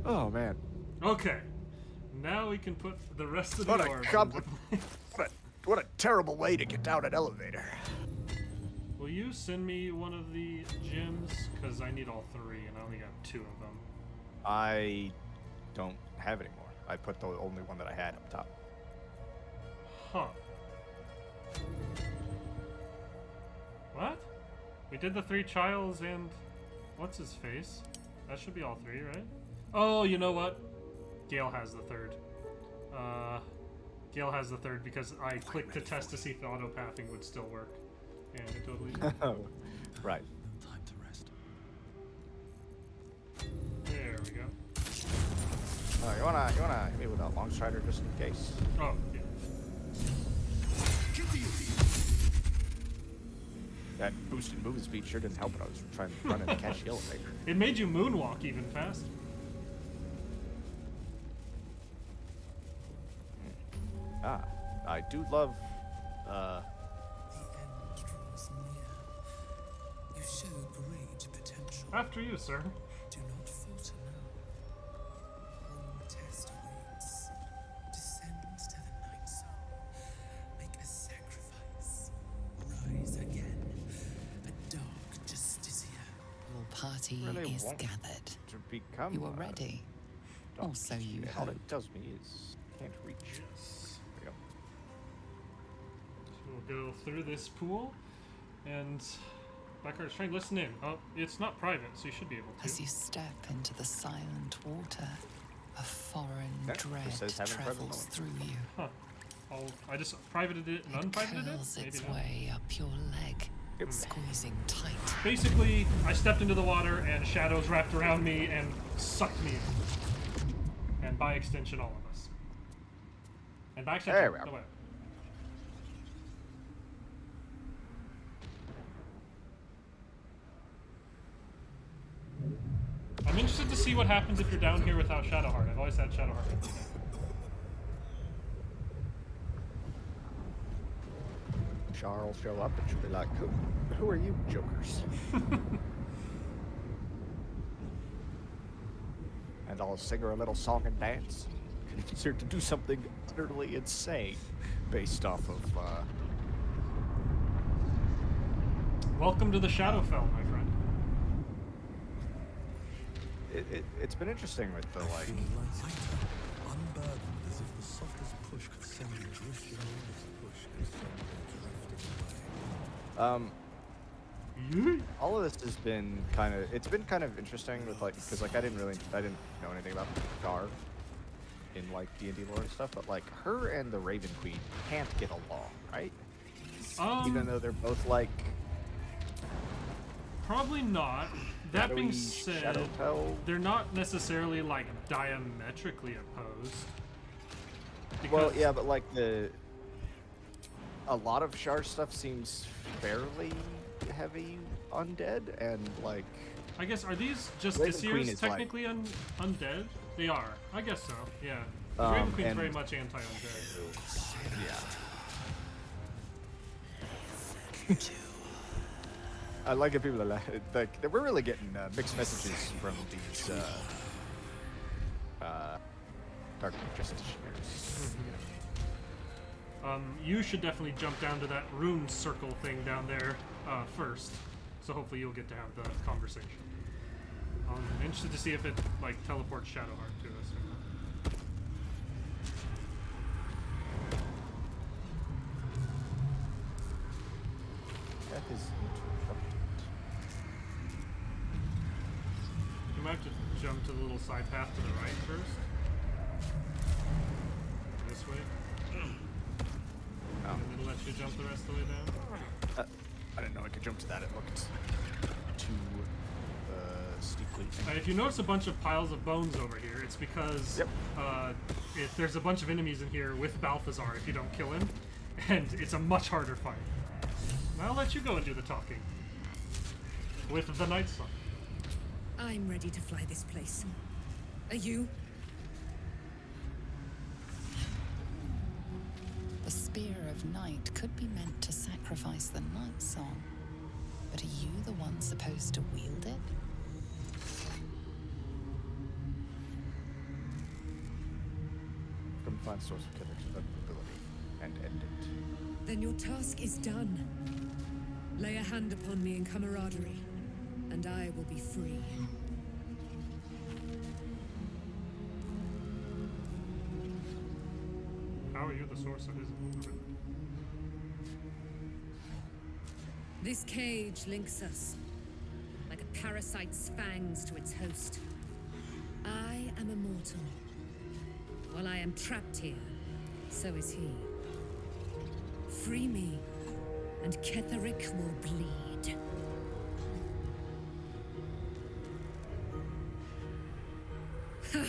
Speaker 2: Oh, man.
Speaker 1: Okay. Now we can put the rest of the
Speaker 2: What a
Speaker 1: orbs
Speaker 2: compli-
Speaker 1: into play.
Speaker 2: What a terrible way to get down an elevator.
Speaker 1: Will you send me one of the gems? Because I need all 3, and I only got 2 of them.
Speaker 2: I don't have any more. I put the only one that I had up top.
Speaker 1: Huh. What? We did the 3 trials and... What's his face? That should be all 3, right? Oh, you know what? Gale has the 3rd. Gale has the 3rd because I clicked to test to see if the auto-pathing would still work. And it totally did.
Speaker 2: Oh, right.
Speaker 4: Time to rest.
Speaker 1: There we go.
Speaker 2: Oh, you wanna hit me with a long strider just in case?
Speaker 1: Oh, yeah.
Speaker 2: That boosted movement speed sure didn't help when I was trying to run and catch the elevator.
Speaker 1: It made you moonwalk even faster.
Speaker 2: Ah, I do love,
Speaker 11: The end draws near. You show great potential.
Speaker 1: After you, sir.
Speaker 11: Do not falter now. One test awaits. Descend to the Nightsong. Make a sacrifice. Rise again. A dark justicia.
Speaker 7: Your party
Speaker 2: Really
Speaker 7: is
Speaker 2: won't
Speaker 7: gathered.
Speaker 2: to become.
Speaker 7: You are ready. Or so you
Speaker 2: All
Speaker 7: hope.
Speaker 2: it tells me is can't reach.
Speaker 1: Yes.
Speaker 2: There we go.
Speaker 1: So we'll go through this pool, and Blackheart's trying to listen in. Oh, it's not private, so you should be able to.
Speaker 7: As you step into the silent water, a foreign
Speaker 2: Yeah,
Speaker 7: dread
Speaker 2: it says having private
Speaker 7: travels
Speaker 2: moment.
Speaker 7: through you.
Speaker 1: Huh. I just privated it and
Speaker 7: It
Speaker 1: unprivated it?
Speaker 7: curls
Speaker 1: Maybe
Speaker 7: its
Speaker 1: not.
Speaker 7: way up your leg,
Speaker 2: Yep.
Speaker 7: squeezing tight.
Speaker 1: Basically, I stepped into the water and shadows wrapped around me and sucked me in. And by extension, all of us. And by extension,
Speaker 2: There we are.
Speaker 1: no way. I'm interested to see what happens if you're down here without Shadowheart. I've always had Shadowheart with me.
Speaker 2: Char will show up and she'll be like, who are you jokers? And I'll sing her a little song and dance. Convince her to do something utterly insane based off of,
Speaker 1: Welcome to the Shadowfell, my friend.
Speaker 2: It's been interesting with the, like...
Speaker 4: Unburdened as if the softest push could send you drifting, the hardest push could send you drifting away.
Speaker 2: All of this has been it's been kind of interesting with, like, because, like, I didn't know anything about Gar in, like, D&D lore and stuff, but, like, her and the Raven Queen can't get along, right? Even though they're both, like...
Speaker 1: Probably not. That being said,
Speaker 2: Shadowfell.
Speaker 1: they're not necessarily, like, diametrically opposed.
Speaker 2: Well, yeah, but, like, a lot of Shar stuff seems fairly heavy undead, and, like...
Speaker 1: I guess, are these Justiciars technically undead? They are. I guess so, yeah. The Raven Queen's very much anti-undead.
Speaker 2: Yeah. I like it. People are like, we're really getting mixed messages from these Dark Justiciars.
Speaker 1: You should definitely jump down to that rune circle thing down there first. So hopefully you'll get to have the conversation. I'm interested to see if it, like, teleports Shadowheart to us or not.
Speaker 2: That is
Speaker 1: You might have to jump to the little side path to the right first. This way.
Speaker 2: Oh.
Speaker 1: And then let you jump the rest of the way down.
Speaker 2: I didn't know I could jump to that. It looked too steeply.
Speaker 1: If you notice a bunch of piles of bones over here, it's because if there's a bunch of enemies in here with Balthazar if you don't kill him, and it's a much harder fight. I'll let you go and do the talking. With the Nightsong.
Speaker 6: I'm ready to fly this place. Are you?
Speaker 7: The Spear of Night could be meant to sacrifice the Nightsong. But are you the one supposed to wield it?
Speaker 2: Come find source of Killer's ability and end it.
Speaker 6: Then your task is done. Lay a hand upon me in camaraderie, and I will be free.
Speaker 1: How are you the source of his ability?
Speaker 6: This cage links us, like a parasite's fangs to its host. I am immortal. While I am trapped here, so is he. Free me, and Ketheric will bleed. Ha!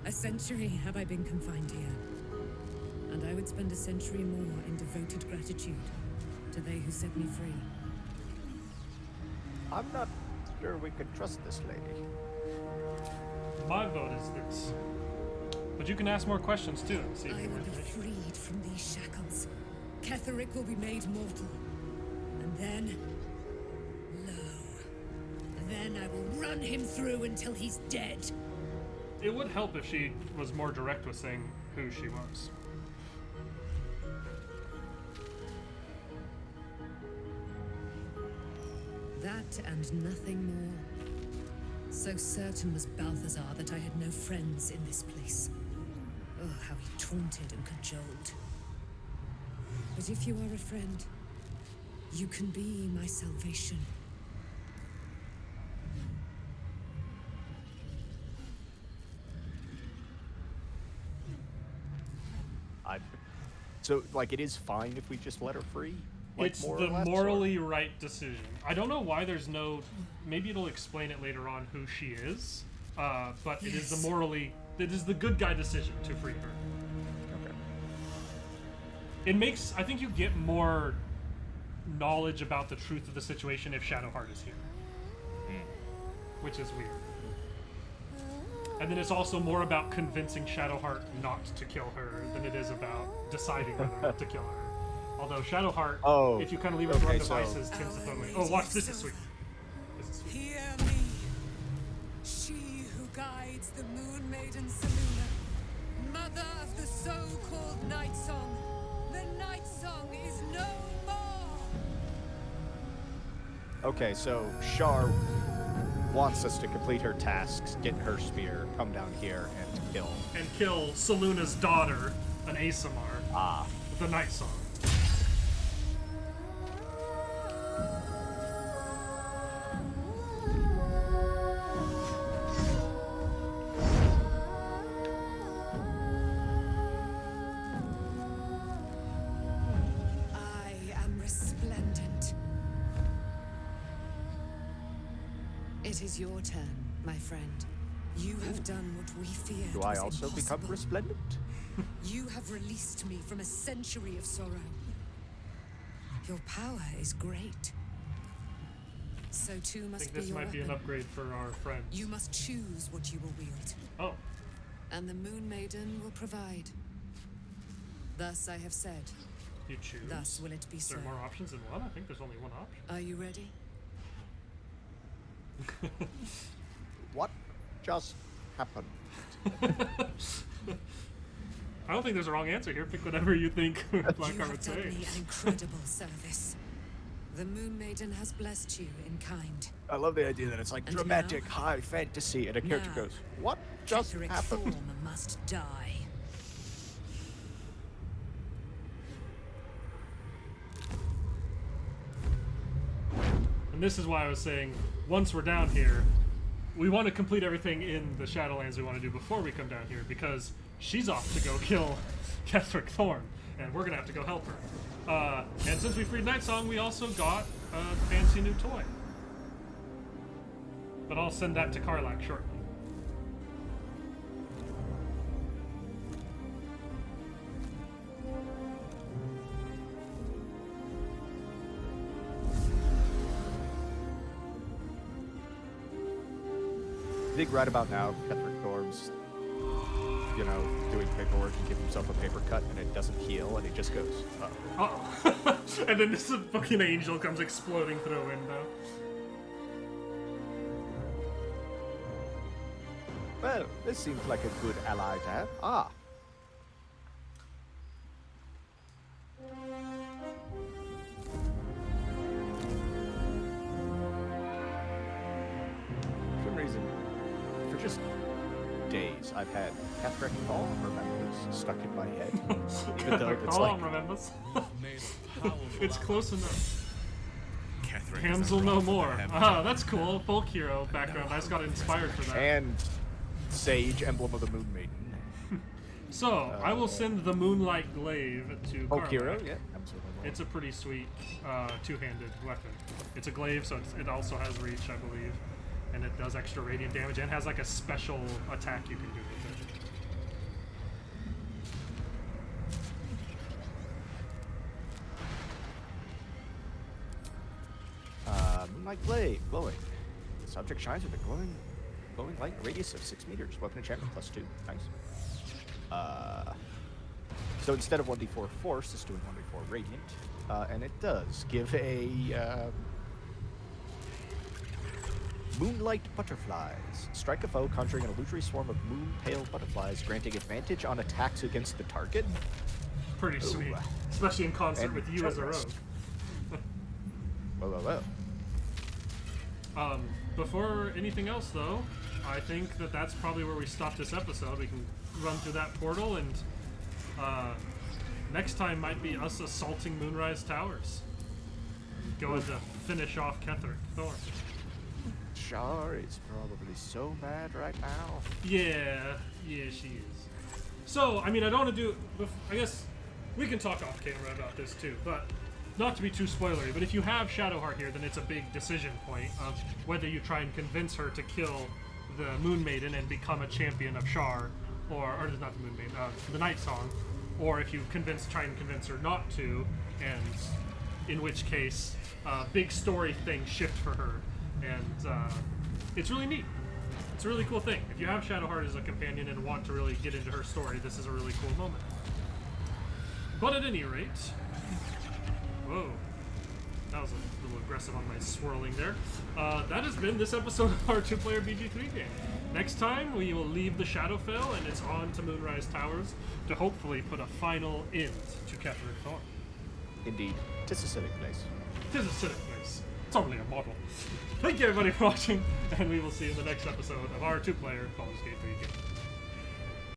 Speaker 6: A century have I been confined here. And I would spend a century more in devoted gratitude to they who set me free.
Speaker 2: I'm not sure we could trust this lady.
Speaker 1: My vote is this. But you can ask more questions too. See if
Speaker 6: I
Speaker 1: you
Speaker 6: will
Speaker 1: can
Speaker 6: be freed from these shackles. Ketheric will be made mortal. And then... then I will run him through until he's dead.
Speaker 1: It would help if she was more direct with saying who she was.
Speaker 6: That and nothing more. So certain was Balthazar that I had no friends in this place. Oh, how he taunted and cajoled. But if you are a friend, you can be my salvation.
Speaker 2: So, like, it is fine if we just let her free? Like,
Speaker 1: It's the morally right decision. I don't know why there's no... Maybe it'll explain it later on who she is. But it is the morally... It is the good guy decision to free her.
Speaker 2: Okay.
Speaker 1: It makes... I think you get more knowledge about the truth of the situation if Shadowheart is here. Which is weird. And then it's also more about convincing Shadowheart not to kill her than it is about deciding whether or not to kill her. Although Shadowheart, if you kind of leave it to her own devices, tends to totally. Oh, watch, this is sweet. This is sweet.
Speaker 6: Hear me, she who guides the Moon Maiden Selûne, mother of the so-called Nightsong. The Nightsong is no more.
Speaker 2: Okay, so Shar wants us to complete her tasks, get her spear, come down here, and kill.
Speaker 1: And kill Selûne's daughter, an Aasimar. The Nightsong.
Speaker 6: I am resplendent. It is your turn, my friend. You have done what we feared.
Speaker 2: Do I
Speaker 6: was
Speaker 2: also become
Speaker 6: impossible.
Speaker 2: resplendent?
Speaker 6: You have released me from a century of sorrow. Your power is great. So too
Speaker 1: I
Speaker 6: must
Speaker 1: think
Speaker 6: be
Speaker 1: this
Speaker 6: your
Speaker 1: might be an
Speaker 6: weapon.
Speaker 1: upgrade for our friends.
Speaker 6: You must choose what you will wield.
Speaker 1: Oh.
Speaker 6: And the Moon Maiden will provide. Thus I have said.
Speaker 1: You choose.
Speaker 6: Thus will it be
Speaker 1: Is
Speaker 6: so.
Speaker 1: there more options than one? I think there's only one option.
Speaker 6: Are you ready?
Speaker 2: What just happened?
Speaker 1: I don't think there's a wrong answer here. Pick whatever you think
Speaker 6: You
Speaker 1: Blackheart
Speaker 6: have
Speaker 1: would
Speaker 6: done
Speaker 1: say.
Speaker 6: me an incredible service. The Moon Maiden has blessed you in kind.
Speaker 2: I love the idea that it's like
Speaker 6: And
Speaker 2: dramatic,
Speaker 6: now?
Speaker 2: high fantasy, and a character
Speaker 6: Now,
Speaker 2: goes, "What just
Speaker 6: Ketheric
Speaker 2: happened?"
Speaker 6: Thorm must die.
Speaker 1: And this is why I was saying, once we're down here, we want to complete everything in the Shadowlands we want to do before we come down here, because she's off to go kill Ketheric Thorm, and we're going to have to go help her. And since we freed Nightsong, we also got a fancy new toy. But I'll send that to Karlak shortly.
Speaker 2: I think right about now, Ketheric Thorm's, doing paperwork and gives himself a paper cut, and it doesn't heal, and he just goes,
Speaker 1: Uh-oh. And then this fucking angel comes exploding through a window.
Speaker 2: Well, this seems like a good ally to have. Ah. For some reason, for just days, I've had Ketheric Thorm remembers stuck in my head. Even though it's like,
Speaker 1: remembers.
Speaker 4: Made a powerful
Speaker 1: It's close enough.
Speaker 3: Ketheric
Speaker 1: Hams
Speaker 3: is a
Speaker 1: will know
Speaker 3: wrath of the
Speaker 1: more.
Speaker 3: heavens.
Speaker 1: Ah, that's cool. Folk hero background. I just got inspired for that.
Speaker 2: and Sage, emblem of the Moon Maiden.
Speaker 1: So, I will send the Moonlight Glaive to
Speaker 2: Oh,
Speaker 1: Karlak.
Speaker 2: Kiro, yeah. Absolutely.
Speaker 1: It's a pretty sweet two-handed weapon. It's a glaive, so it also has reach, I believe. And it does extra radiant damage and has like a special attack you can do with it.
Speaker 2: Moonlight Glaive, glowing. The subject shines with a glowing light, a radius of 6 meters. Weapon enchantment +2. Nice. So instead of 1d4 force, it's doing 1d4 radiant. And it does give a Moonlight Butterflies. Strike a foe, conjuring an illusory swarm of moon pale butterflies, granting advantage on attacks against the target.
Speaker 1: Pretty sweet. Especially in concert
Speaker 2: And
Speaker 1: with you as a rogue.
Speaker 2: Chartist. Well.
Speaker 1: Before anything else, though, I think that's probably where we stop this episode. We can run through that portal, and next time might be us assaulting Moonrise Towers. Going to finish off Ketheric Thorm.
Speaker 2: Shar is probably so mad right now.
Speaker 1: Yeah, she is. So, I mean, I don't want to do... I guess we can talk off camera about this, too, but... Not to be too spoilery, but if you have Shadowheart here, then it's a big decision point of whether you try and convince her to kill the Moon Maiden and become a champion of Shar, or not the Moon Maiden, the Nightsong, or if you try and convince her not to, and in which case, big story things shift for her, and it's really neat. It's a really cool thing. If you have Shadowheart as a companion and want to really get into her story, this is a really cool moment. But at any rate, whoa, that was a little aggressive on my swirling there. That has been this episode of our two-player BG3 game. Next time, we will leave the Shadowfell and it's on to Moonrise Towers to hopefully put a final end to Ketheric Thorn.
Speaker 2: Indeed. Tis a civic place.
Speaker 1: Tis a civic place. It's only a model. Thank you everybody for watching, and we will see you in the next episode of our two-player Baldur's Gate 3 game.